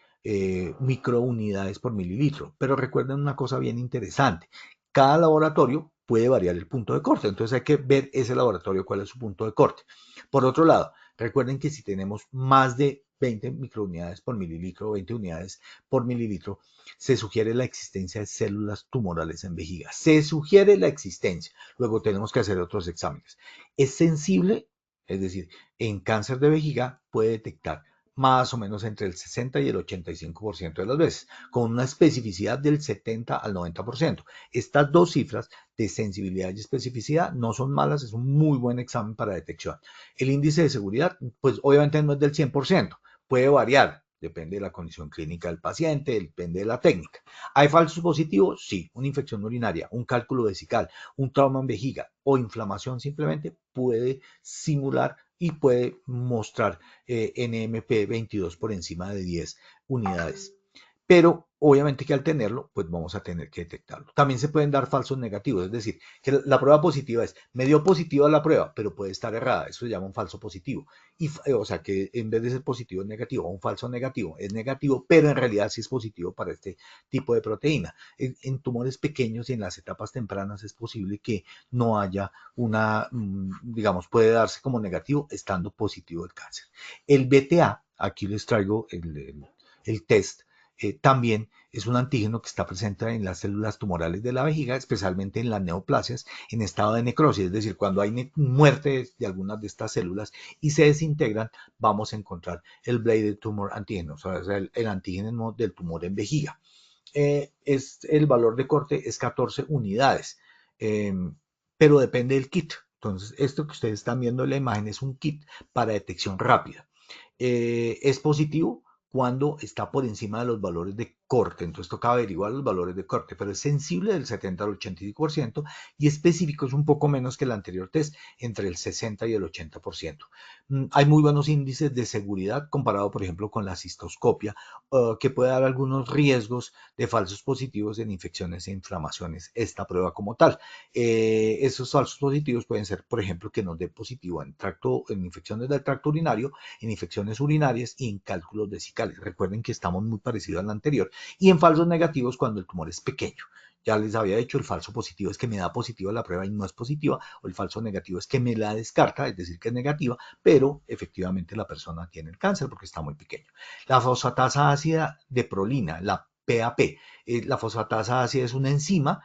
microunidades por mililitro, pero recuerden una cosa bien interesante. Cada laboratorio puede variar el punto de corte, entonces hay que ver ese laboratorio cuál es su punto de corte. Por otro lado, recuerden que si tenemos más de 20 microunidades por mililitro, 20 unidades por mililitro, se sugiere la existencia de células tumorales en vejiga. Se sugiere la existencia. Luego tenemos que hacer otros exámenes. Es sensible, es decir, en cáncer de vejiga puede detectar más o menos entre el 60 y el 85% de las veces, con una especificidad del 70 al 90%. Estas dos cifras de sensibilidad y especificidad no son malas, es un muy buen examen para detección. El índice de seguridad, pues obviamente no es del 100%, puede variar, depende de la condición clínica del paciente, depende de la técnica. ¿Hay falsos positivos? Sí, una infección urinaria, un cálculo vesical, un trauma en vejiga o inflamación simplemente puede simular y puede mostrar NMP22 por encima de 10 unidades. Pero obviamente que al tenerlo, pues vamos a tener que detectarlo. También se pueden dar falsos negativos, es decir, que la prueba positiva es, me dio positiva la prueba, pero puede estar errada, eso se llama un falso positivo. O sea, que en vez de ser positivo es negativo, un falso negativo es negativo, pero en realidad sí es positivo para este tipo de proteína. En tumores pequeños y en las etapas tempranas es posible que no haya digamos, puede darse como negativo estando positivo el cáncer. El BTA, aquí les traigo el test, también es un antígeno que está presente en las células tumorales de la vejiga, especialmente en las neoplasias en estado de necrosis, es decir, cuando hay muerte de algunas de estas células y se desintegran, vamos a encontrar el bladed tumor antígeno, o sea, el antígeno del tumor en vejiga. El valor de corte es 14 unidades, pero depende del kit. Entonces, esto que ustedes están viendo en la imagen es un kit para detección rápida. Es positivo cuando está por encima de los valores de corte, entonces toca averiguar los valores de corte, pero es sensible del 70 al 85% y específico es un poco menos que el anterior test, entre el 60 y el 80%. Hay muy buenos índices de seguridad comparado, por ejemplo, con la cistoscopia, que puede dar algunos riesgos de falsos positivos en infecciones e inflamaciones, esta prueba como tal. Esos falsos positivos pueden ser, por ejemplo, que nos dé positivo en infecciones del tracto urinario, en infecciones urinarias y en cálculos vesicales. Recuerden que estamos muy parecidos al anterior. Y en falsos negativos cuando el tumor es pequeño. Ya les había dicho, el falso positivo es que me da positivo la prueba y no es positiva, o el falso negativo es que me la descarta, es decir, que es negativa, pero efectivamente la persona tiene el cáncer porque está muy pequeño. La fosfatasa ácida de prolina, la PAP. La fosfatasa ácida es una enzima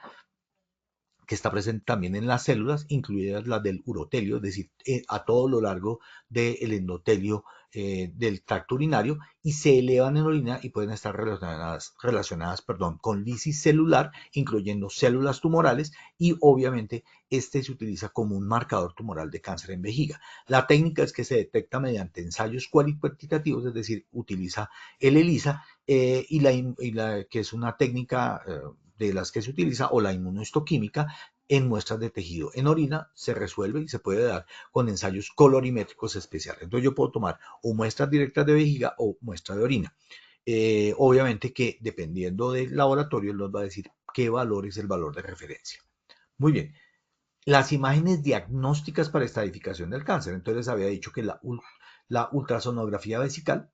que está presente también en las células, incluidas las del urotelio, es decir, a todo lo largo del endotelio del tracto urinario, y se elevan en orina y pueden estar relacionadas con lisis celular, incluyendo células tumorales, y obviamente este se utiliza como un marcador tumoral de cáncer en vejiga. La técnica es que se detecta mediante ensayos cuantitativos, es decir, utiliza el ELISA, que es una técnica de las que se utiliza, o la inmunohistoquímica, en muestras de tejido. En orina se resuelve y se puede dar con ensayos colorimétricos especiales. Entonces yo puedo tomar o muestras directas de vejiga o muestra de orina. Obviamente que dependiendo del laboratorio nos va a decir qué valor es el valor de referencia. Muy bien. Las imágenes diagnósticas para estadificación del cáncer. Entonces les había dicho que la ultrasonografía vesical,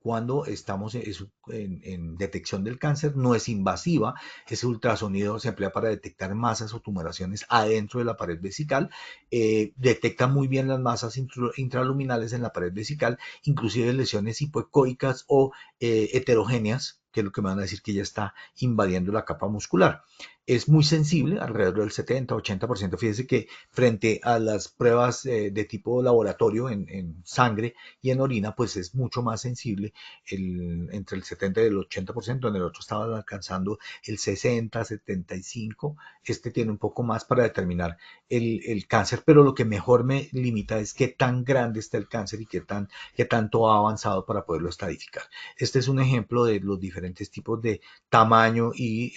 cuando estamos en detección del cáncer, no es invasiva. Ese ultrasonido se emplea para detectar masas o tumoraciones adentro de la pared vesical. Detecta muy bien las masas intraluminales en la pared vesical, inclusive lesiones hipoecoicas o heterogéneas, que es lo que me van a decir que ya está invadiendo la capa muscular. Es muy sensible, alrededor del 70-80%. Fíjense que frente a las pruebas de tipo laboratorio en sangre y en orina, pues es mucho más sensible, entre el 70 y el 80%, en el otro estaba alcanzando el 60-75%. Este tiene un poco más para determinar el cáncer, pero lo que mejor me limita es qué tan grande está el cáncer y qué tanto ha avanzado para poderlo estadificar. Este es un ejemplo de los diferentes tipos de tamaño y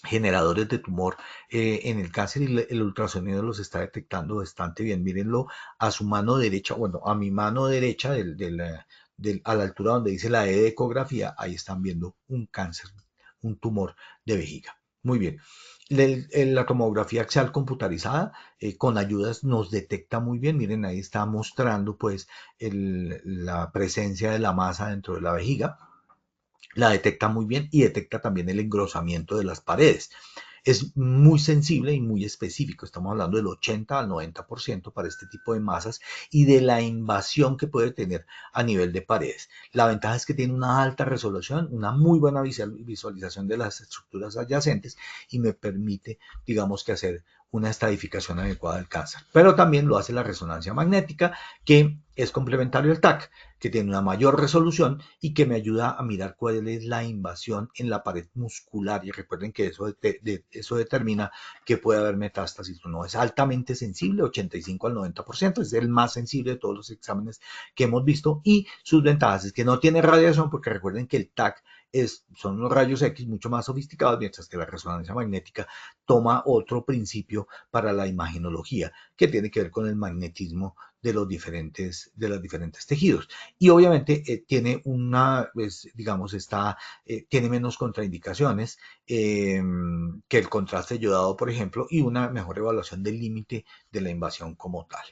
generadores de tumor en el cáncer, y el ultrasonido los está detectando bastante bien. Mírenlo a su mano derecha, bueno, a mi mano derecha, a la altura donde dice la E de ecografía, ahí están viendo un cáncer, un tumor de vejiga. Muy bien. La tomografía axial computarizada con ayudas nos detecta muy bien. Miren, ahí está mostrando pues la presencia de la masa dentro de la vejiga. La detecta muy bien y detecta también el engrosamiento de las paredes. Es muy sensible y muy específico. Estamos hablando del 80 al 90% para este tipo de masas y de la invasión que puede tener a nivel de paredes. La ventaja es que tiene una alta resolución, una muy buena visualización de las estructuras adyacentes, y me permite, digamos, que hacer una estadificación adecuada del cáncer. Pero también lo hace la resonancia magnética, que es complementario al TAC, que tiene una mayor resolución y que me ayuda a mirar cuál es la invasión en la pared muscular. Y recuerden que eso determina que puede haber metástasis o no. Es altamente sensible, 85 al 90%, es el más sensible de todos los exámenes que hemos visto, y sus ventajas es que no tiene radiación, porque recuerden que el TAC son los rayos X mucho más sofisticados, mientras que la resonancia magnética toma otro principio para la imagenología, que tiene que ver con el magnetismo de los diferentes tejidos. Y obviamente tiene tiene menos contraindicaciones que el contraste yodado, por ejemplo, y una mejor evaluación del límite de la invasión como tal.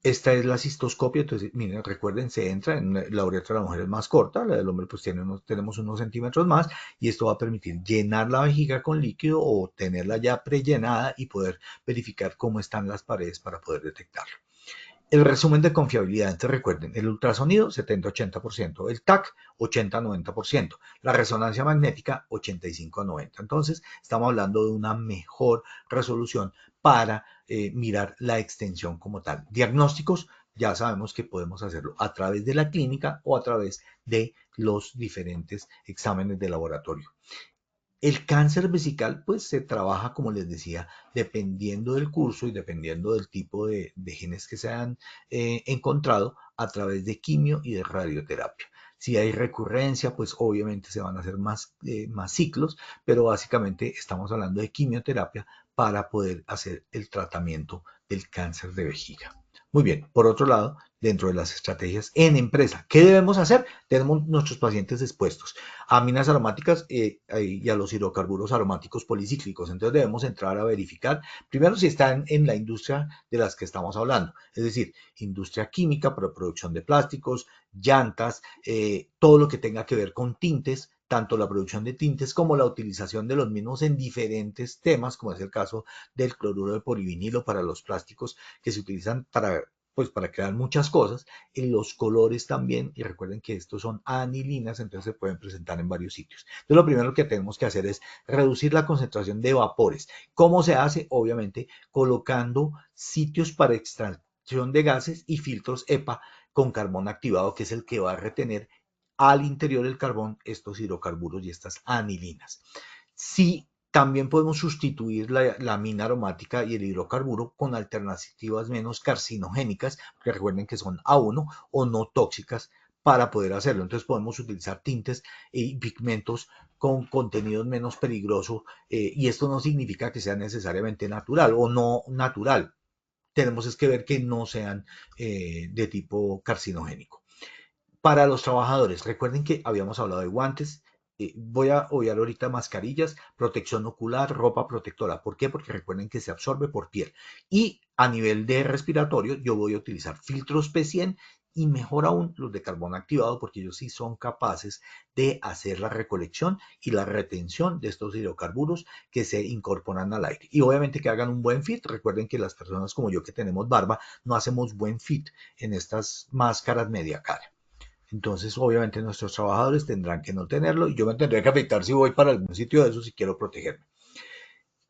Esta es la cistoscopia. Entonces, miren, recuerden, se entra en la uretra de la mujer es más corta, la del hombre pues tenemos unos centímetros más, y esto va a permitir llenar la vejiga con líquido o tenerla ya prellenada y poder verificar cómo están las paredes para poder detectarlo. El resumen de confiabilidad, entonces recuerden, el ultrasonido 70-80%, el TAC 80-90%, la resonancia magnética 85-90%. Entonces estamos hablando de una mejor resolución para mirar la extensión como tal. Diagnósticos, ya sabemos que podemos hacerlo a través de la clínica o a través de los diferentes exámenes de laboratorio. El cáncer vesical, pues se trabaja, como les decía, dependiendo del curso y dependiendo del tipo de genes que se han encontrado a través de quimio y de radioterapia. Si hay recurrencia, pues obviamente se van a hacer más ciclos, pero básicamente estamos hablando de quimioterapia para poder hacer el tratamiento del cáncer de vejiga. Muy bien, por otro lado, dentro de las estrategias en empresa, ¿qué debemos hacer? Tenemos nuestros pacientes expuestos a aminas aromáticas y a los hidrocarburos aromáticos policíclicos. Entonces debemos entrar a verificar primero si están en la industria de las que estamos hablando, es decir, industria química para producción de plásticos, llantas, todo lo que tenga que ver con tintes, tanto la producción de tintes como la utilización de los mismos en diferentes temas, como es el caso del cloruro de polivinilo para los plásticos que se utilizan para crear muchas cosas, en los colores también, y recuerden que estos son anilinas, entonces se pueden presentar en varios sitios. Entonces lo primero que tenemos que hacer es reducir la concentración de vapores. ¿Cómo se hace? Obviamente colocando sitios para extracción de gases y filtros EPA con carbón activado, que es el que va a retener al interior del carbón estos hidrocarburos y estas anilinas. Si también podemos sustituir la mina aromática y el hidrocarburo con alternativas menos carcinogénicas, que recuerden que son A1 o no tóxicas para poder hacerlo. Entonces podemos utilizar tintes y pigmentos con contenidos menos peligrosos y esto no significa que sea necesariamente natural o no natural. Tenemos es que ver que no sean de tipo carcinogénico. Para los trabajadores, recuerden que habíamos hablado de guantes, voy a obviar ahorita mascarillas, protección ocular, ropa protectora. ¿Por qué? Porque recuerden que se absorbe por piel. Y a nivel de respiratorio, yo voy a utilizar filtros P100 y mejor aún los de carbón activado, porque ellos sí son capaces de hacer la recolección y la retención de estos hidrocarburos que se incorporan al aire. Y obviamente que hagan un buen fit. Recuerden que las personas como yo que tenemos barba no hacemos buen fit en estas máscaras media cara. Entonces, obviamente, nuestros trabajadores tendrán que no tenerlo y yo me tendré que afectar si voy para algún sitio de eso si quiero protegerme.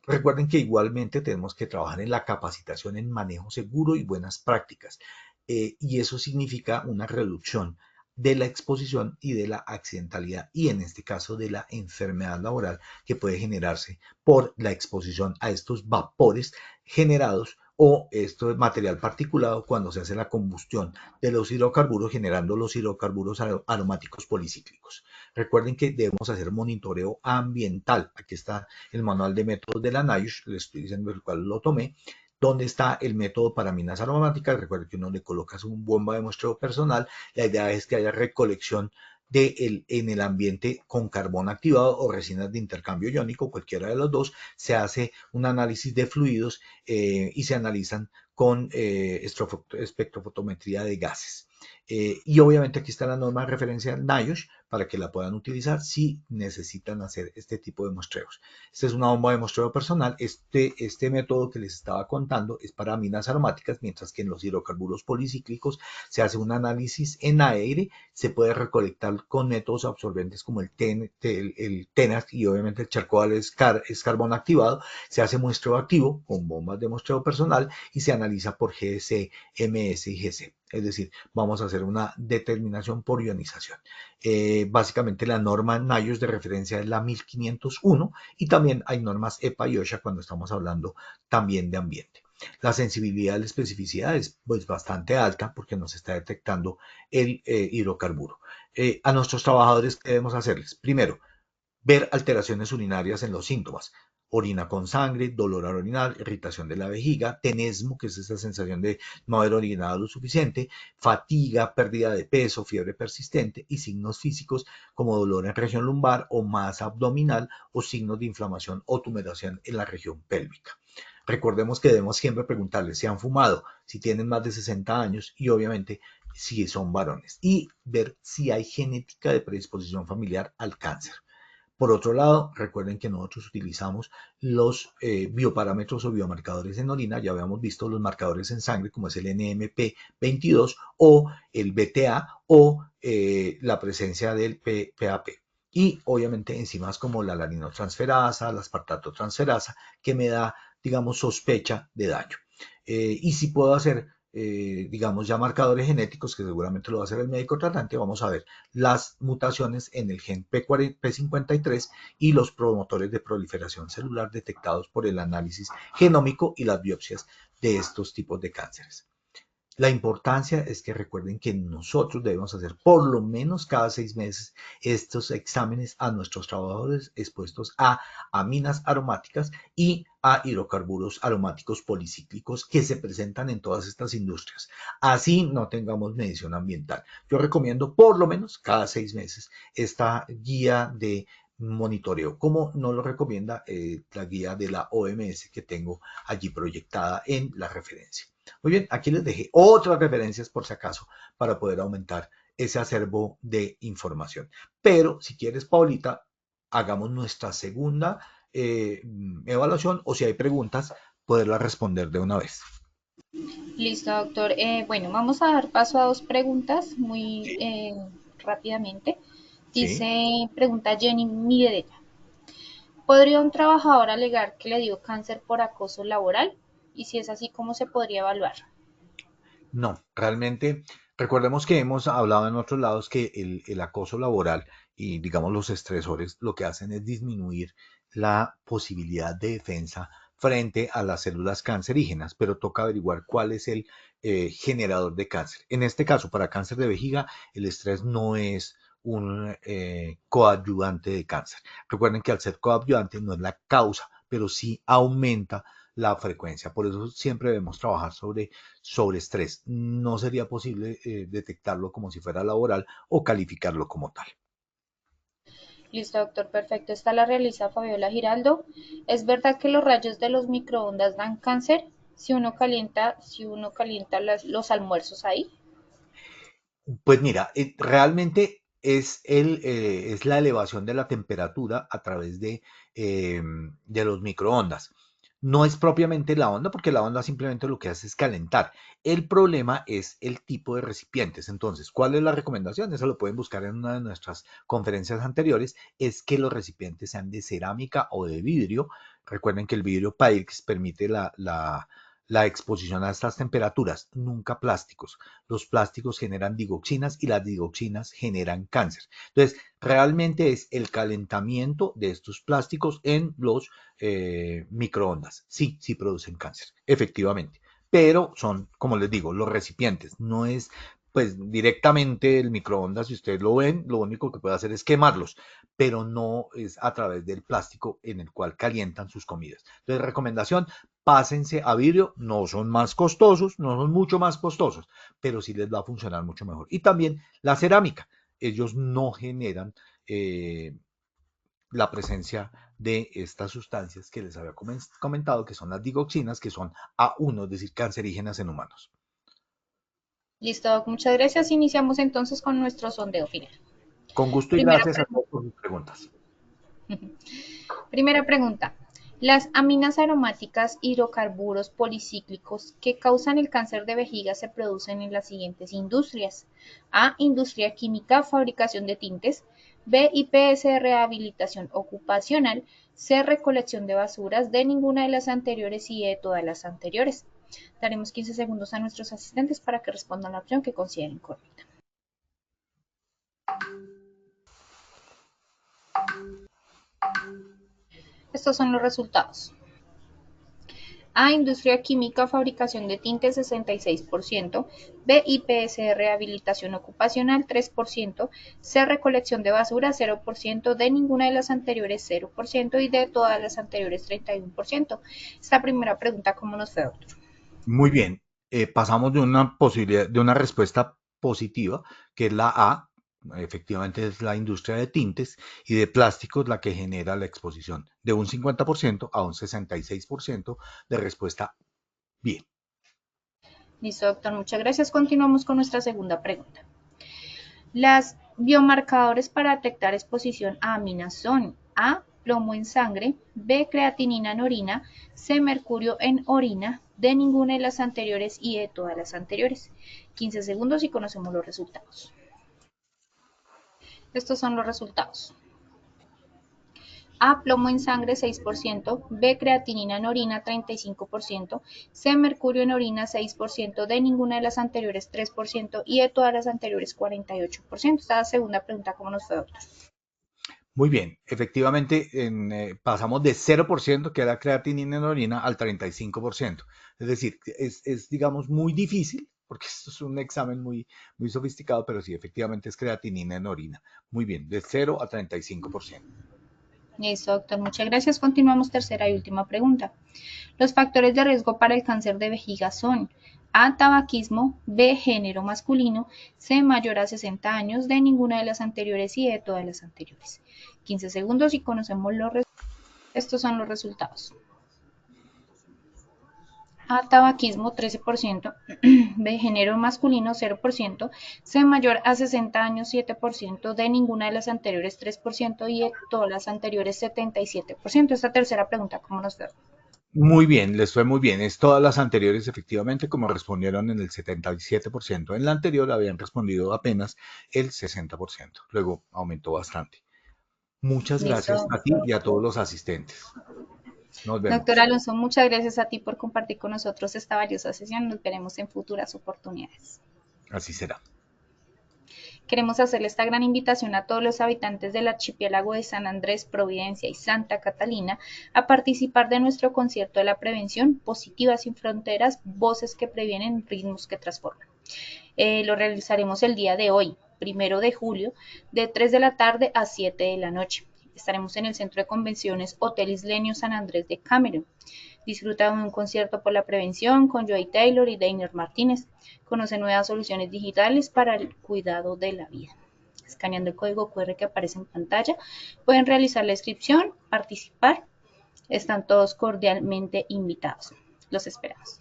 Recuerden que igualmente tenemos que trabajar en la capacitación en manejo seguro y buenas prácticas. Y eso significa una reducción de la exposición y de la accidentalidad y en este caso de la enfermedad laboral que puede generarse por la exposición a estos vapores generados o esto es material particulado cuando se hace la combustión de los hidrocarburos generando los hidrocarburos aromáticos policíclicos. Recuerden que debemos hacer monitoreo ambiental. Aquí está el manual de métodos de la NIOSH, les estoy diciendo el cual lo tomé, donde está el método para minas aromáticas. Recuerden que uno le coloca su bomba de muestreo personal. La idea es que haya recolección en el ambiente con carbón activado o resinas de intercambio iónico, cualquiera de los dos. Se hace un análisis de fluidos y se analizan con espectrofotometría de gases. Y obviamente aquí está la norma de referencia NIOSH para que la puedan utilizar si necesitan hacer este tipo de muestreos. Esta es una bomba de muestreo personal. Este método que les estaba contando es para aminas aromáticas, mientras que en los hidrocarburos policíclicos se hace un análisis en aire, se puede recolectar con métodos absorbentes como el TENAC y obviamente el charcoal es carbón activado, se hace muestreo activo con bombas de muestreo personal y se analiza por GC, MS y GC. Es decir, vamos a hacer una determinación por ionización. Básicamente la norma NIOSH de referencia es la 1501 y también hay normas EPA y OSHA cuando estamos hablando también de ambiente. La sensibilidad de la especificidad es pues, bastante alta porque nos está detectando el hidrocarburo. A nuestros trabajadores, ¿qué debemos hacerles? Primero, ver alteraciones urinarias en los síntomas. Orina con sangre, dolor al orinar, irritación de la vejiga, tenesmo, que es esa sensación de no haber orinado lo suficiente, fatiga, pérdida de peso, fiebre persistente y signos físicos como dolor en región lumbar o masa abdominal o signos de inflamación o tumefación en la región pélvica. Recordemos que debemos siempre preguntarles si han fumado, si tienen más de 60 años y obviamente si son varones y ver si hay genética de predisposición familiar al cáncer. Por otro lado, recuerden que nosotros utilizamos los bioparámetros o biomarcadores en orina. Ya habíamos visto los marcadores en sangre, como es el NMP22 o el BTA o la presencia del PAP. Y obviamente enzimas como la alaninotransferasa, la aspartatotransferasa, que me da, digamos, sospecha de daño. Y si puedo hacer, digamos, ya marcadores genéticos, que seguramente lo va a hacer el médico tratante, vamos a ver las mutaciones en el gen P53 y los promotores de proliferación celular detectados por el análisis genómico y las biopsias de estos tipos de cánceres. La importancia es que recuerden que nosotros debemos hacer por lo menos cada 6 meses estos exámenes a nuestros trabajadores expuestos a aminas aromáticas y a hidrocarburos aromáticos policíclicos que se presentan en todas estas industrias. Así no tengamos medición ambiental. Yo recomiendo por lo menos cada 6 meses esta guía de monitoreo, como nos lo recomienda la guía de la OMS que tengo allí proyectada en la referencia. Muy bien, aquí les dejé otras referencias por si acaso para poder aumentar ese acervo de información. Pero si quieres, Paulita, hagamos nuestra segunda evaluación o si hay preguntas, poderlas responder de una vez. Listo, doctor. Bueno, vamos a dar paso a dos preguntas muy Sí, rápidamente. sí. Dice, pregunta Jenny Miredella. ¿Podría un trabajador alegar que le dio cáncer por acoso laboral? Y si es así, ¿cómo se podría evaluar? No, realmente, recordemos que hemos hablado en otros lados que el acoso laboral y, digamos, los estresores lo que hacen es disminuir la posibilidad de defensa frente a las células cancerígenas, pero toca averiguar cuál es el generador de cáncer. En este caso, para cáncer de vejiga, el estrés no es un coadyuvante de cáncer. Recuerden que al ser coadyuvante no es la causa, pero sí aumenta la frecuencia. Por eso siempre debemos trabajar sobre estrés. No sería posible detectarlo como si fuera laboral o calificarlo como tal. Listo, doctor, perfecto. Esta la realiza Fabiola Giraldo. ¿Es verdad que los rayos de los microondas dan cáncer si uno calienta los almuerzos ahí? Pues mira, realmente es la elevación de la temperatura a través de los microondas. No es propiamente la onda, porque la onda simplemente lo que hace es calentar. El problema es el tipo de recipientes. Entonces, ¿cuál es la recomendación? Eso lo pueden buscar en una de nuestras conferencias anteriores. Es que los recipientes sean de cerámica o de vidrio. Recuerden que el vidrio Pyrex permite la exposición a estas temperaturas, nunca plásticos. Los plásticos generan digoxinas y las digoxinas generan cáncer. Entonces, realmente es el calentamiento de estos plásticos en los microondas. Sí, sí producen cáncer, efectivamente. Pero son, como les digo, los recipientes. No es pues directamente el microondas, si ustedes lo ven, lo único que puede hacer es quemarlos, pero no es a través del plástico en el cual calientan sus comidas. Entonces, recomendación, pásense a vidrio, no son más costosos, no son mucho más costosos, pero sí les va a funcionar mucho mejor. Y también la cerámica, ellos no generan la presencia de estas sustancias que les había comentado, que son las digoxinas, que son A1, es decir, cancerígenas en humanos. Listo, doc, muchas gracias. Iniciamos entonces con nuestro sondeo final. Con gusto y Primera gracias a pregunta. todos por sus preguntas. Primera pregunta. Las aminas aromáticas hidrocarburos policíclicos que causan el cáncer de vejiga se producen en las siguientes industrias. A. Industria química, fabricación de tintes. B. IPS, rehabilitación ocupacional. C. Recolección de basuras. D. Ninguna de las anteriores y E. Todas las anteriores. Daremos 15 segundos a nuestros asistentes para que respondan la opción que consideren correcta. Estos son los resultados. A. Industria química, fabricación de tintes 66%. B. IPS, rehabilitación ocupacional 3%. C. Recolección de basura 0%. D. Ninguna de las anteriores 0%. Y D. Todas las anteriores 31%. Esta primera pregunta, ¿cómo nos fue, doctor? Muy bien, pasamos de una posibilidad, de una respuesta positiva, que es la A, efectivamente es la industria de tintes y de plásticos la que genera la exposición, de un 50% a un 66% de respuesta bien. Listo, doctor, muchas gracias. Continuamos con nuestra segunda pregunta. Las biomarcadores para detectar exposición a aminas son A, plomo en sangre, B, creatinina en orina, C, mercurio en orina, D, ninguna de las anteriores y E, todas las anteriores. 15 segundos y conocemos los resultados. Estos son los resultados. A, plomo en sangre 6%, B, creatinina en orina 35%, C, mercurio en orina 6%, D, ninguna de las anteriores 3% y E, todas las anteriores 48%. Esta segunda pregunta, ¿cómo nos fue, doctor? Muy bien, efectivamente pasamos de 0%, que era creatinina en orina, al 35%. Es decir, es digamos, muy difícil, porque esto es un examen muy sofisticado, pero sí, efectivamente es creatinina en orina. Muy bien, de 0 a 35%. Listo, doctor. Muchas gracias. Continuamos. Tercera y última pregunta. Los factores de riesgo para el cáncer de vejiga son A, tabaquismo, B, género masculino, C, mayor a 60 años, D, ninguna de las anteriores y E, todas las anteriores. 15 segundos y conocemos los resultados. Estos son los resultados. A, tabaquismo 13%, B, género masculino 0%, C, mayor a 60 años 7%, D, ninguna de las anteriores 3% y E, todas las anteriores 77%. Esta tercera pregunta, ¿cómo nos fue? Muy bien, les fue muy bien. Es todas las anteriores, efectivamente, como respondieron en el 77%. En la anterior habían respondido apenas el 60%. Luego aumentó bastante. Muchas gracias Listo. a ti y a todos los asistentes. Nos Doctor vemos. Alonso, muchas gracias a ti por compartir con nosotros esta valiosa sesión. Nos veremos en futuras oportunidades. Así será. Queremos hacerle esta gran invitación a todos los habitantes del archipiélago de San Andrés, Providencia y Santa Catalina a participar de nuestro concierto de la prevención Positiva sin Fronteras, voces que previenen, ritmos que transforman. Lo realizaremos el día de hoy, 1 de julio, de 3 de la tarde a 7 de la noche. Estaremos en el Centro de Convenciones Hotel Isleño San Andrés de Cameron. Disfruta de un concierto por la prevención con Joy Taylor y Deiner Martínez. Conoce nuevas soluciones digitales para el cuidado de la vida. Escaneando el código QR que aparece en pantalla, pueden realizar la inscripción, participar. Están todos cordialmente invitados. Los esperamos.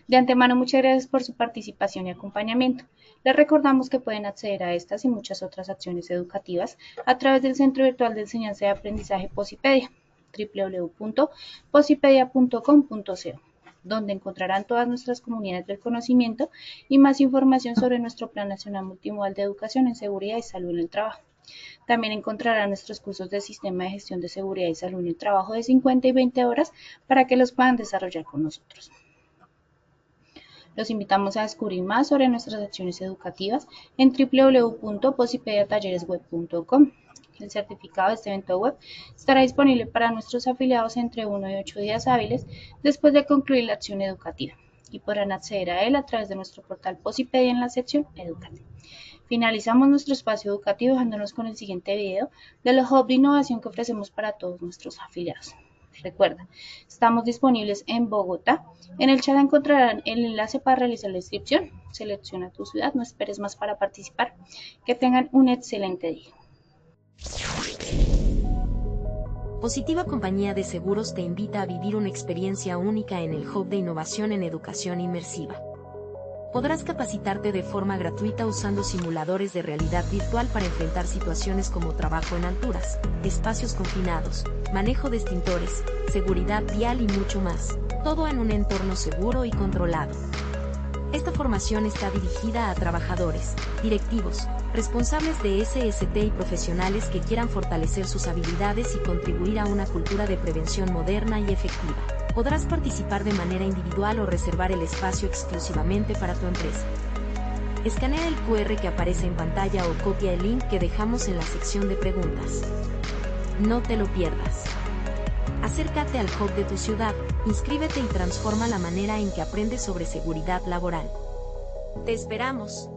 De antemano, muchas gracias por su participación y acompañamiento. Les recordamos que pueden acceder a estas y muchas otras acciones educativas a través del Centro Virtual de Enseñanza y Aprendizaje Posipedia, www.posipedia.com.co, donde encontrarán todas nuestras comunidades del conocimiento y más información sobre nuestro Plan Nacional Multimodal de Educación en Seguridad y Salud en el Trabajo. También encontrarán nuestros cursos de Sistema de Gestión de Seguridad y Salud en el Trabajo de 50 y 20 horas para que los puedan desarrollar con nosotros. Los invitamos a descubrir más sobre nuestras acciones educativas en www.posipediatalleresweb.com. El certificado de este evento web estará disponible para nuestros afiliados entre 1 y 8 días hábiles después de concluir la acción educativa y podrán acceder a él a través de nuestro portal Posipedia en la sección Educate. Finalizamos nuestro espacio educativo dejándonos con el siguiente video de los hubs de innovación que ofrecemos para todos nuestros afiliados. Recuerda, estamos disponibles en Bogotá. En el chat encontrarán el enlace para realizar la inscripción. Selecciona tu ciudad, no esperes más para participar. Que tengan un excelente día. Positiva Compañía de Seguros te invita a vivir una experiencia única en el Hub de Innovación en Educación Inmersiva. Podrás capacitarte de forma gratuita usando simuladores de realidad virtual para enfrentar situaciones como trabajo en alturas, espacios confinados, manejo de extintores, seguridad vial y mucho más, todo en un entorno seguro y controlado. Esta formación está dirigida a trabajadores, directivos, responsables de SST y profesionales que quieran fortalecer sus habilidades y contribuir a una cultura de prevención moderna y efectiva. Podrás participar de manera individual o reservar el espacio exclusivamente para tu empresa. Escanea el QR que aparece en pantalla o copia el link que dejamos en la sección de preguntas. No te lo pierdas. Acércate al hub de tu ciudad, inscríbete y transforma la manera en que aprendes sobre seguridad laboral. ¡Te esperamos!